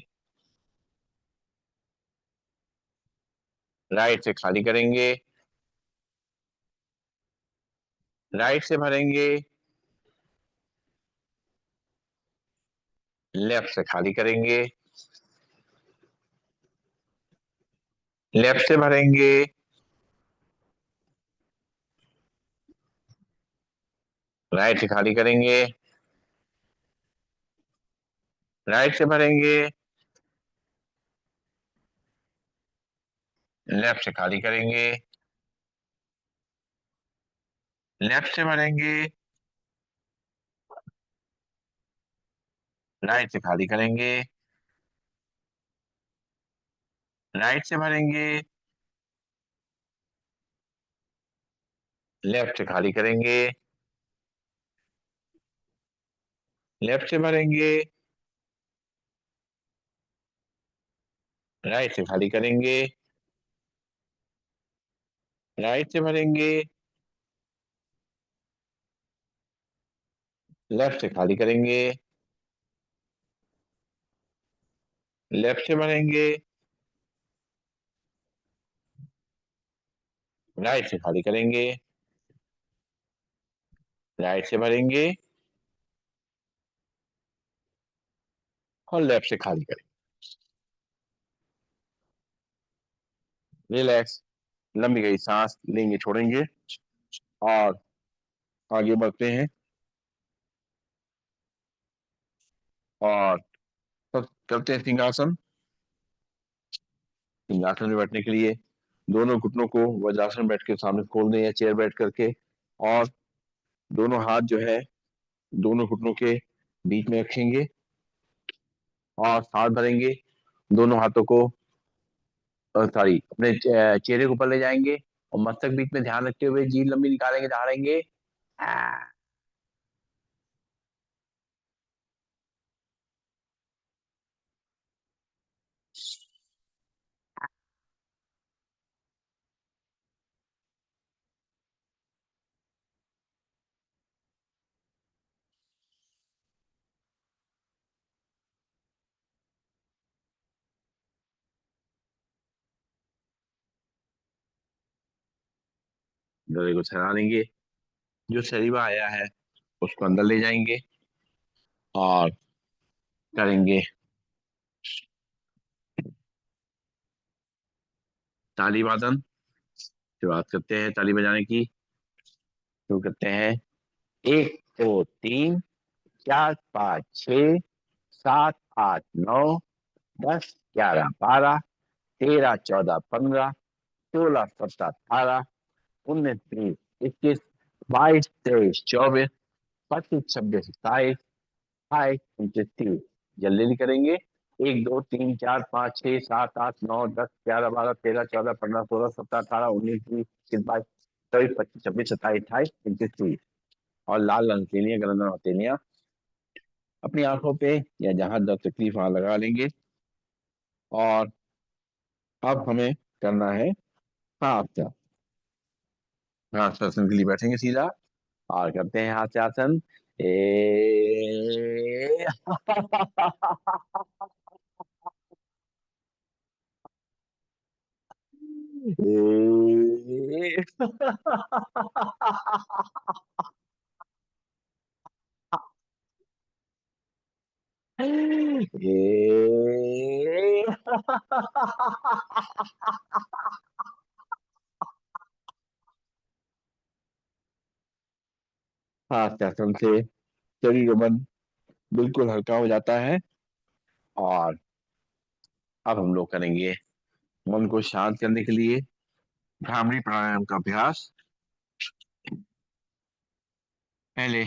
[SPEAKER 1] राइट से खाली करेंगे। राइट से भरेंगे। लेफ्ट से खाली करेंगे। लेफ्ट से भरेंगे। राइट से खाली करेंगे। राइट से भरेंगे। लेफ्ट से खाली करेंगे। लेफ्ट से भरेंगे। राइट से खाली करेंगे। राइट से भरेंगे। लेफ्ट से खाली करेंगे। लेफ्ट से भरेंगे। राइट से खाली करेंगे, राइट से भरेंगे, लेफ्ट से खाली करेंगे, लेफ्ट से भरेंगे, राइट से खाली करेंगे, राइट से भरेंगे और लेफ्ट से खाली करेंगे। रिलैक्स, लंबी गई सांस लेंगे, छोड़ेंगे और आगे बढ़ते हैं। और सब करते हैं सिंहासन। सिंहासन में बैठने के लिए दोनों घुटनों को वज्रासन बैठ के सामने खोल दें या चेयर बैठ करके, और दोनों हाथ जो है दोनों घुटनों के बीच में रखेंगे और सांस भरेंगे। दोनों हाथों को सॉरी अपने चेहरे के ऊपर ले जाएंगे और मस्तक बीच में ध्यान रखते हुए जीभ लंबी निकालेंगे, झाड़ेंगे। गले को सहला देंगे, जो सरीवा आया है उसको अंदर ले जाएंगे और करेंगे ताली वादन। शुरुआत करते हैं ताली बजाने की। शुरू करते हैं। एक दो तीन चार पाँच छः सात आठ नौ 10 11 12 13 14 15 16 17 18 19 20 21 22 23 24 25 26 27 28 29 30। जल्दी करेंगे। 1 2 3 4 5 6 7 8 9 10 11 12 13 14 17 18 19 20 21 22 23 24 25 26 27 28 29 30। और लाल रंग के लिए गलत हथेलियां अपनी आंखों पे या जहां दर्द तकलीफ वहां लगा लेंगे। और अब हमें करना है हाथ से। हाथ से आसन के लिए बैठेंगे सीधा और करते हैं हाथ से आसन। ए हाथ से आसन से शरीर और मन बिल्कुल हल्का हो जाता है। और अब हम लोग करेंगे मन को शांत करने के लिए भ्रामरी प्राणायाम का अभ्यास। पहले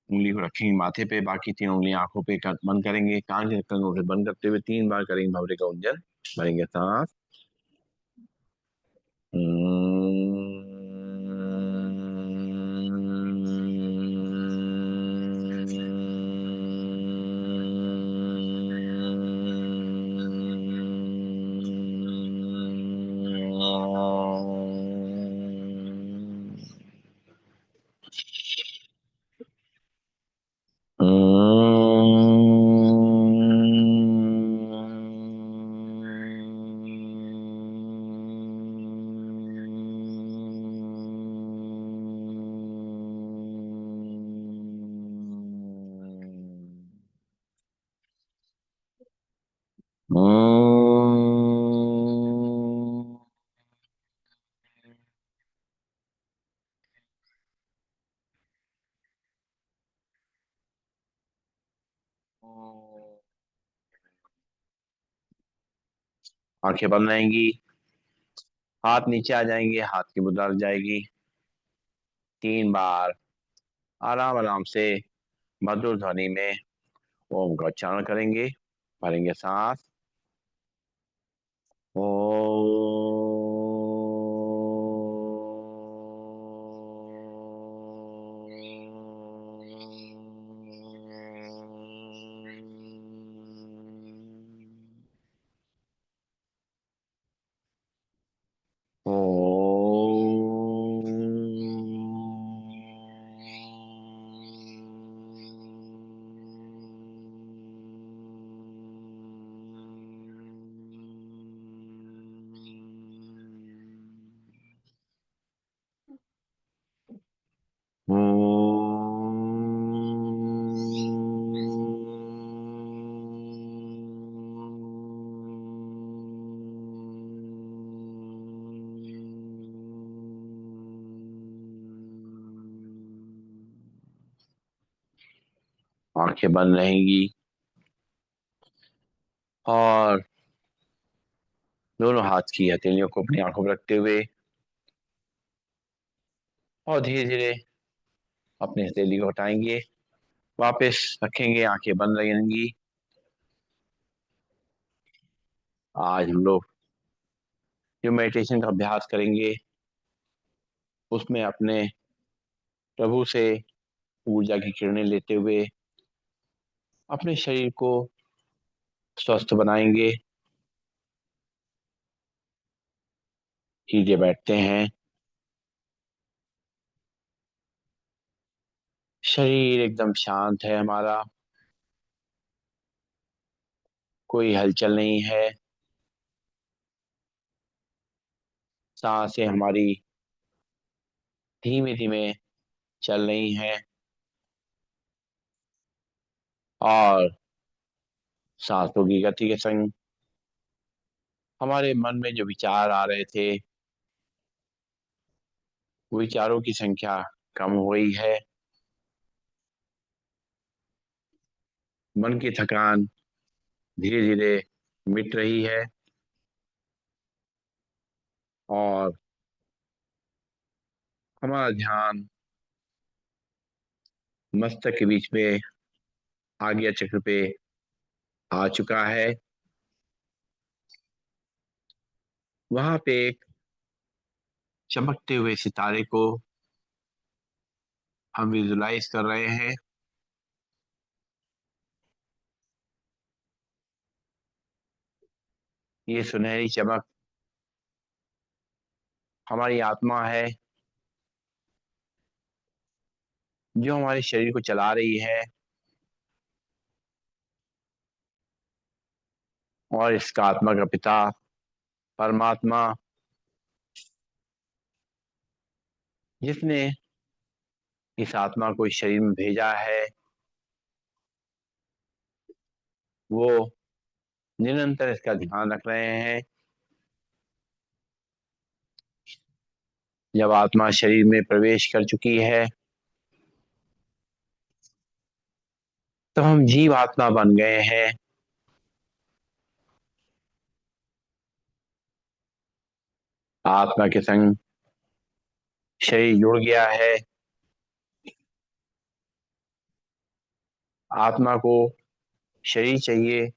[SPEAKER 1] उंगली को रखेंगे माथे पे, बाकी 3 उंगलियां आंखों पे बंद करेंगे, कान के ढक्कन को बंद करते हुए 3 बार करेंगे भवरे का उज्जन। भरेंगे सांस। आंखें बंद रहेंगी, हाथ नीचे आ जाएंगे, हाथ की मुद्रा लग जाएगी। 3 बार आराम आराम से मधुर ध्वनि में ओम का उच्चारण करेंगे। भरेंगे सांस। ओ आंखें बंद रहेंगी और दोनों हाथ की हथेलियों को अपनी आंखों पर रखते हुए और धीरे धीरे अपनी हथेली को हटाएंगे, वापस रखेंगे, आंखें बंद रहेंगी। आज हम लोग जो मेडिटेशन का अभ्यास करेंगे उसमें अपने प्रभु से ऊर्जा की किरणें लेते हुए अपने शरीर को स्वस्थ बनाएंगे। सीधे बैठते हैं, शरीर एकदम शांत है हमारा, कोई हलचल नहीं है। सांसें हमारी धीमे धीमे चल रही हैं और सांसों की गति के संग हमारे मन में जो विचार आ रहे थे वो विचारों की संख्या कम हो गई है। मन की थकान धीरे धीरे मिट रही है और हमारा ध्यान मस्तक के बीच में आज्ञा चक्र पे आ चुका है। वहां पे एक चमकते हुए सितारे को हम विजुलाइज कर रहे हैं। ये सुनहरी चमक हमारी आत्मा है जो हमारे शरीर को चला रही है और इसका आत्मा का पिता परमात्मा, जिसने इस आत्मा को इस शरीर में भेजा है, वो निरंतर इसका ध्यान रख रहे हैं। जब आत्मा शरीर में प्रवेश कर चुकी है तो हम जीव आत्मा बन गए हैं। आत्मा के संग शरीर जुड़ गया है। आत्मा को शरीर चाहिए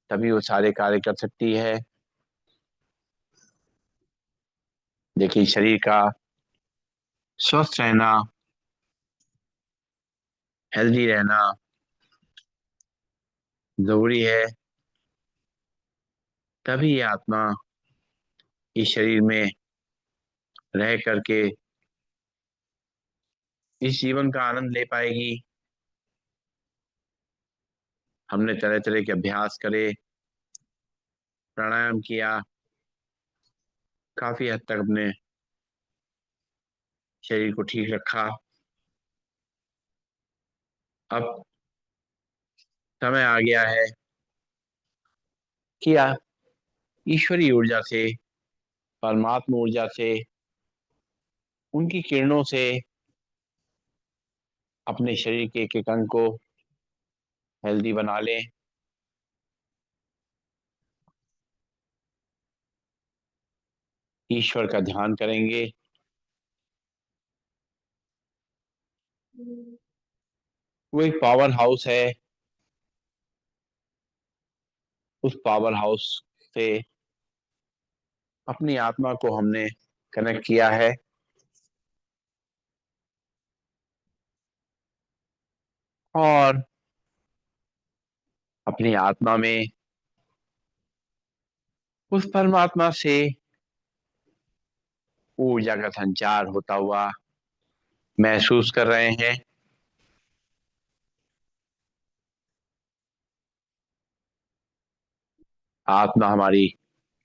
[SPEAKER 1] तभी वो सारे कार्य कर सकती है। देखिए, शरीर का स्वस्थ रहना, हेल्दी रहना जरूरी है, तभी ये आत्मा इस शरीर में रह करके इस जीवन का आनंद ले पाएगी। हमने तरह तरह के अभ्यास करे, प्राणायाम किया, काफी हद तक अपने शरीर को ठीक रखा। अब समय आ गया है कि ईश्वरीय ऊर्जा से, परमात्मा ऊर्जा से, उनकी किरणों से अपने शरीर के एक एक अंग को हेल्दी बना लें। ईश्वर का ध्यान करेंगे। वो एक पावर हाउस है, उस पावर हाउस से अपनी आत्मा को हमने कनेक्ट किया है और अपनी आत्मा में उस परमात्मा से ऊर्जा का संचार होता हुआ महसूस कर रहे हैं। आत्मा हमारी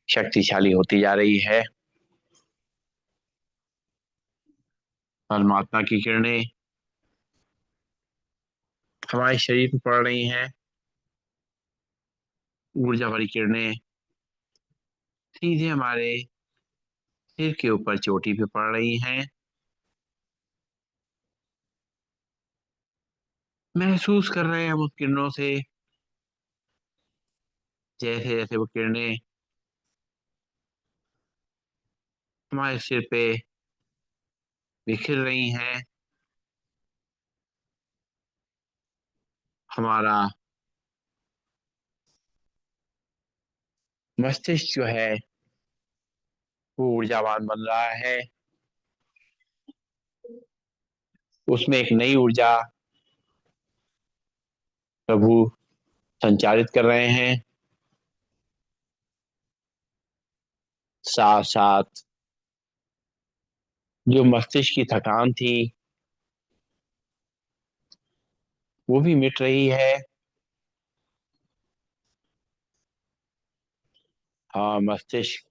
[SPEAKER 1] शक्तिशाली होती जा रही है। परमात्मा की किरणें हमारे शरीर पर पड़ रही हैं। ऊर्जा भरी किरणें सीधे हमारे सिर के ऊपर चोटी पे पड़ रही हैं। महसूस कर रहे हैं हम उस किरणों से, जैसे जैसे वो किरणें हमारे सिर पे बिखर रही हैं। हमारा मस्तिष्क जो है वो ऊर्जावान बन रहा है। उसमें एक नई ऊर्जा प्रभु संचारित कर रहे हैं। साथ साथ जो मस्तिष्क की थकान थी वो भी मिट रही है। हाँ, मस्तिष्क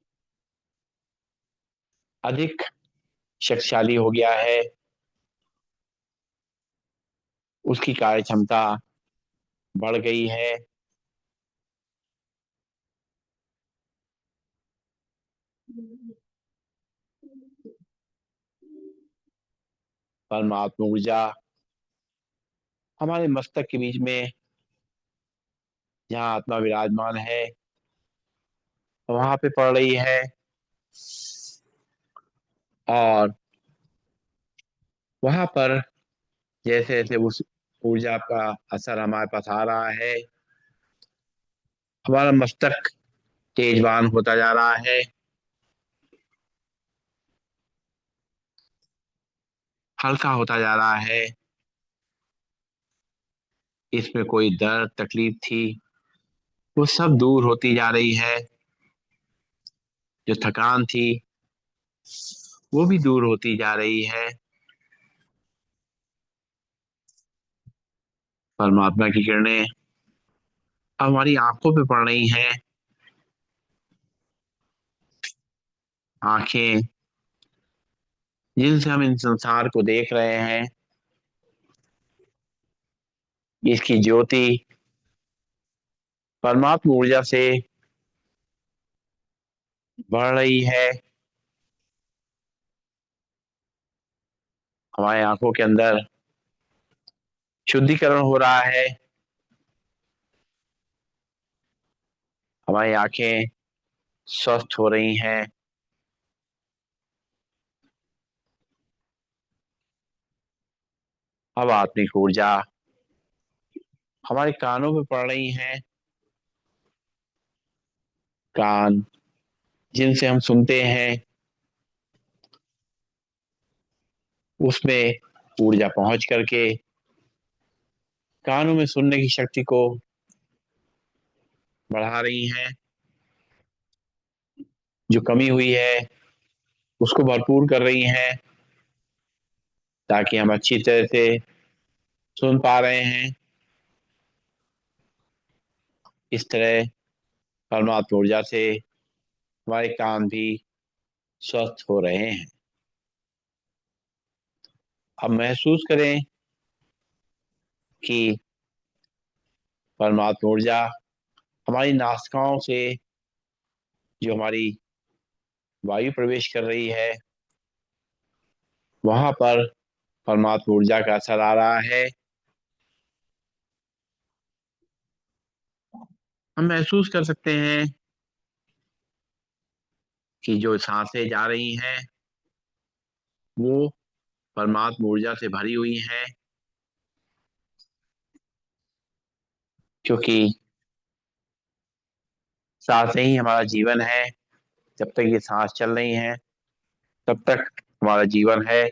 [SPEAKER 1] अधिक शक्तिशाली हो गया है। उसकी कार्य क्षमता बढ़ गई है। परमात्मा ऊर्जा हमारे मस्तक के बीच में, जहाँ आत्मा विराजमान है, वहां पे पड़ रही है। और वहां पर जैसे जैसे उस ऊर्जा का असर हमारे पास आ रहा है, हमारा मस्तक तेजवान होता जा रहा है, हल्का होता जा रहा है। इसमें कोई दर्द तकलीफ थी वो सब दूर होती जा रही है। जो थकान थी वो भी दूर होती जा रही है। परमात्मा की किरणें अब हमारी आंखों पे पड़ रही हैं। आंखें जिनसे हम इन संसार को देख रहे हैं, इसकी ज्योति परमात्मा ऊर्जा से बढ़ रही है। हमारी आंखों के अंदर शुद्धिकरण हो रहा है। हमारी आंखें स्वस्थ हो रही हैं। अब आत्मिक ऊर्जा हमारे कानों पे पड़ रही है। कान जिनसे हम सुनते हैं, उसमें ऊर्जा पहुंच करके कानों में सुनने की शक्ति को बढ़ा रही है। जो कमी हुई है उसको भरपूर कर रही हैं, ताकि हम अच्छी तरह से सुन पा रहे हैं। इस तरह परमात्मा ऊर्जा से हमारे कान भी स्वस्थ हो रहे हैं। अब महसूस करें कि परमात्मा ऊर्जा हमारी नासिकाओं से जो हमारी वायु प्रवेश कर रही है, वहां पर परमात्मा ऊर्जा का असर आ रहा है। हम महसूस कर सकते हैं कि जो सांसें जा रही हैं वो परमात्मा ऊर्जा से भरी हुई हैं, क्योंकि सांसें ही हमारा जीवन है। जब तक ये सांस चल रही हैं तब तक हमारा जीवन है।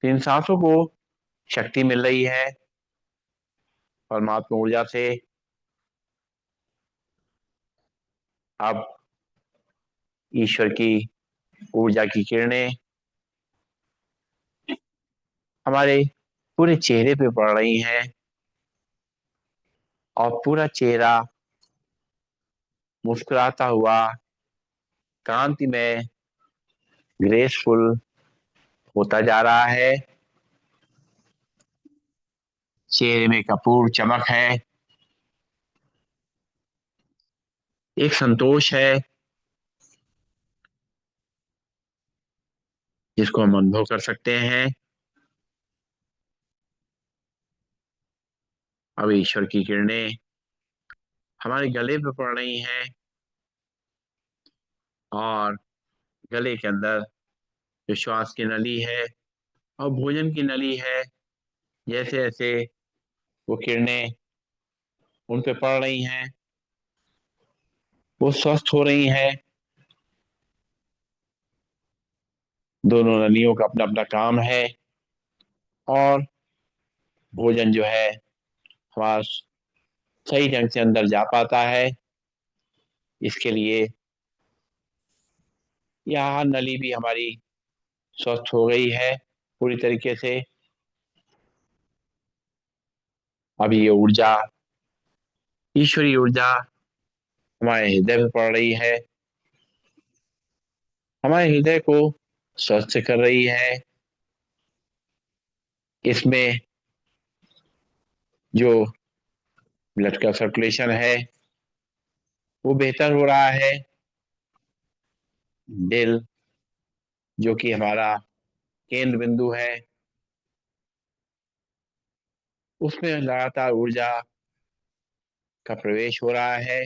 [SPEAKER 1] इन सांसों को शक्ति मिल रही है परमात्मा ऊर्जा से। अब ईश्वर की ऊर्जा की किरणें हमारे पूरे चेहरे पे पड़ रही हैं, और पूरा चेहरा मुस्कुराता हुआ, कांति में, ग्रेसफुल होता जा रहा है। चेहरे में कपूर चमक है, एक संतोष है जिसको हम अनुभव कर सकते हैं। अब ईश्वर की किरणें हमारे गले पे पड़ रही हैं और गले के अंदर जो श्वास की नली है और भोजन की नली है, जैसे जैसे वो किरणें उन पे पड़ रही हैं वो स्वस्थ हो रही हैं। दोनों नलियों का अपना अपना काम है और भोजन जो है हमारा सही ढंग से अंदर जा पाता है। इसके लिए यह नली भी हमारी स्वस्थ हो गई है पूरी तरीके से। अब ये ऊर्जा, ईश्वरीय ऊर्जा हमारे हृदय में पड़ रही है, हमारे हृदय को स्वस्थ कर रही है। इसमें जो ब्लड का सर्कुलेशन है वो बेहतर हो रहा है। दिल जो कि हमारा केंद्र बिंदु है, उसमें लगातार ऊर्जा का प्रवेश हो रहा है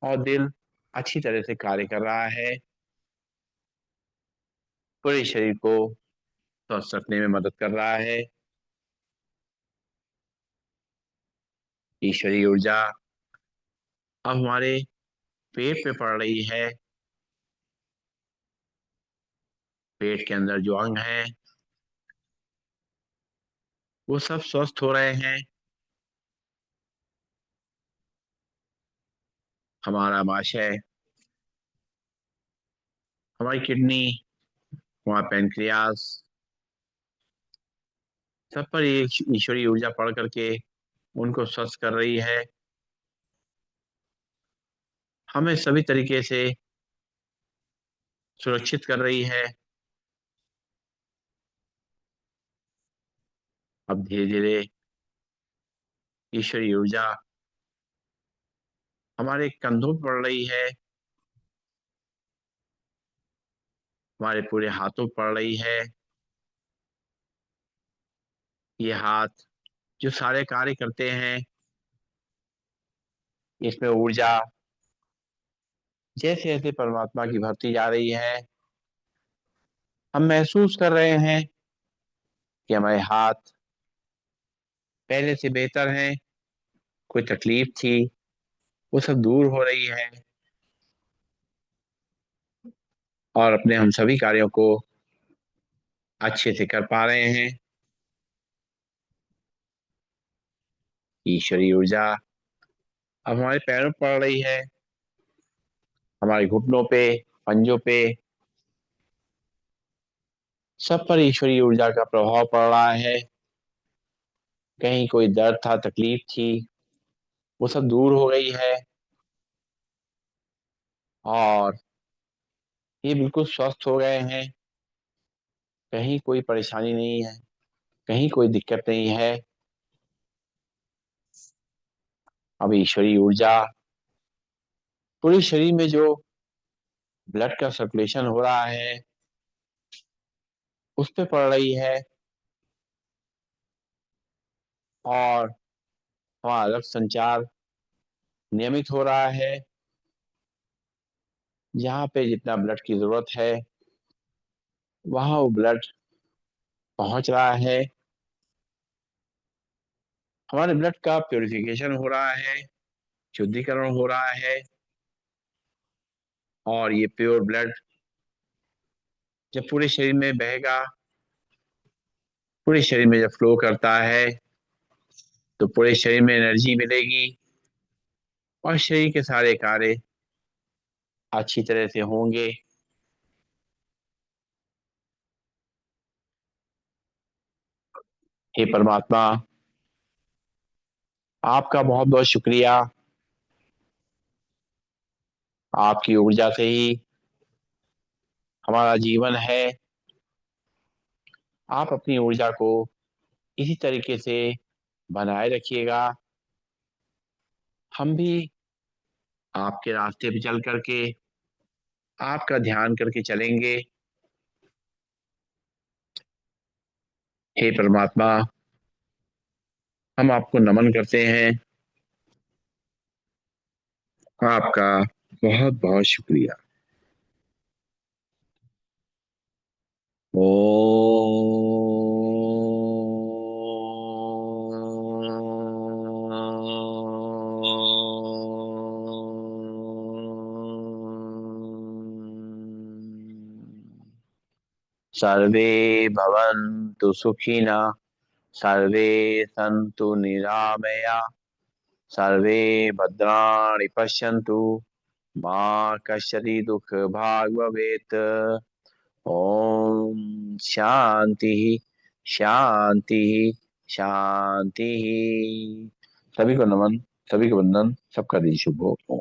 [SPEAKER 1] और दिल अच्छी तरह से कार्य कर रहा है। पूरे शरीर को स्वस्थ रखने में मदद कर रहा है। ईश्वरीय ऊर्जा अब हमारे पेट पे पड़ रही है। पेट के अंदर जो अंग हैं वो सब स्वस्थ हो रहे हैं। हमारा आमाशय, हमारी किडनी, हमारा पैनक्रियास, सब पर ये ईश्वरीय ऊर्जा पड़ करके उनको स्वस्थ कर रही है। हमें सभी तरीके से सुरक्षित कर रही है। अब धीरे धीरे ईश्वरीय ऊर्जा हमारे कंधों पर पड़ रही है, हमारे पूरे हाथों पर पड़ रही है। ये हाथ जो सारे कार्य करते हैं, इसमें ऊर्जा जैसे जैसे परमात्मा की भरती जा रही है, हम महसूस कर रहे हैं कि हमारे हाथ पहले से बेहतर हैं। कोई तकलीफ थी वो सब दूर हो रही है और अपने हम सभी कार्यों को अच्छे से कर पा रहे हैं। ईश्वरीय ऊर्जा अब हमारे पैरों पर पड़ रही है, हमारे घुटनों पे, पंजों पे, सब पर ईश्वरीय ऊर्जा का प्रभाव पड़ रहा है। कहीं कोई दर्द था, तकलीफ थी, वो सब दूर हो गई है और ये बिल्कुल स्वस्थ हो गए हैं। कहीं कोई परेशानी नहीं है, कहीं कोई दिक्कत नहीं है। अब ईश्वरीय ऊर्जा पूरे शरीर में जो ब्लड का सर्कुलेशन हो रहा है उस पे पड़ रही है और हमारा रक्त संचार नियमित हो रहा है। जहाँ पे जितना ब्लड की जरूरत है वहाँ वो ब्लड पहुंच रहा है। हमारे ब्लड का प्योरिफिकेशन हो रहा है, शुद्धिकरण हो रहा है और ये प्योर ब्लड जब पूरे शरीर में बहेगा, पूरे शरीर में जब फ्लो करता है तो पूरे शरीर में एनर्जी मिलेगी और शरीर के सारे कार्य अच्छी तरह से होंगे। हे परमात्मा, आपका बहुत बहुत शुक्रिया। आपकी ऊर्जा से ही हमारा जीवन है। आप अपनी ऊर्जा को इसी तरीके से बनाए रखिएगा। हम भी आपके रास्ते पे चल करके आपका ध्यान करके चलेंगे। हे परमात्मा, हम आपको नमन करते हैं। आपका बहुत बहुत शुक्रिया। ओ सर्वे भवन्तु सुखिनः, सर्वे सन्तु निरामया, सर्वे भद्राणि पश्यन्तु, मा कश्चित् दुःखभाग् भवेत्। ओम शांति शांति शांति। सभी को नमन, सभी को वंदन, सबका दिन शुभ हो। ओम।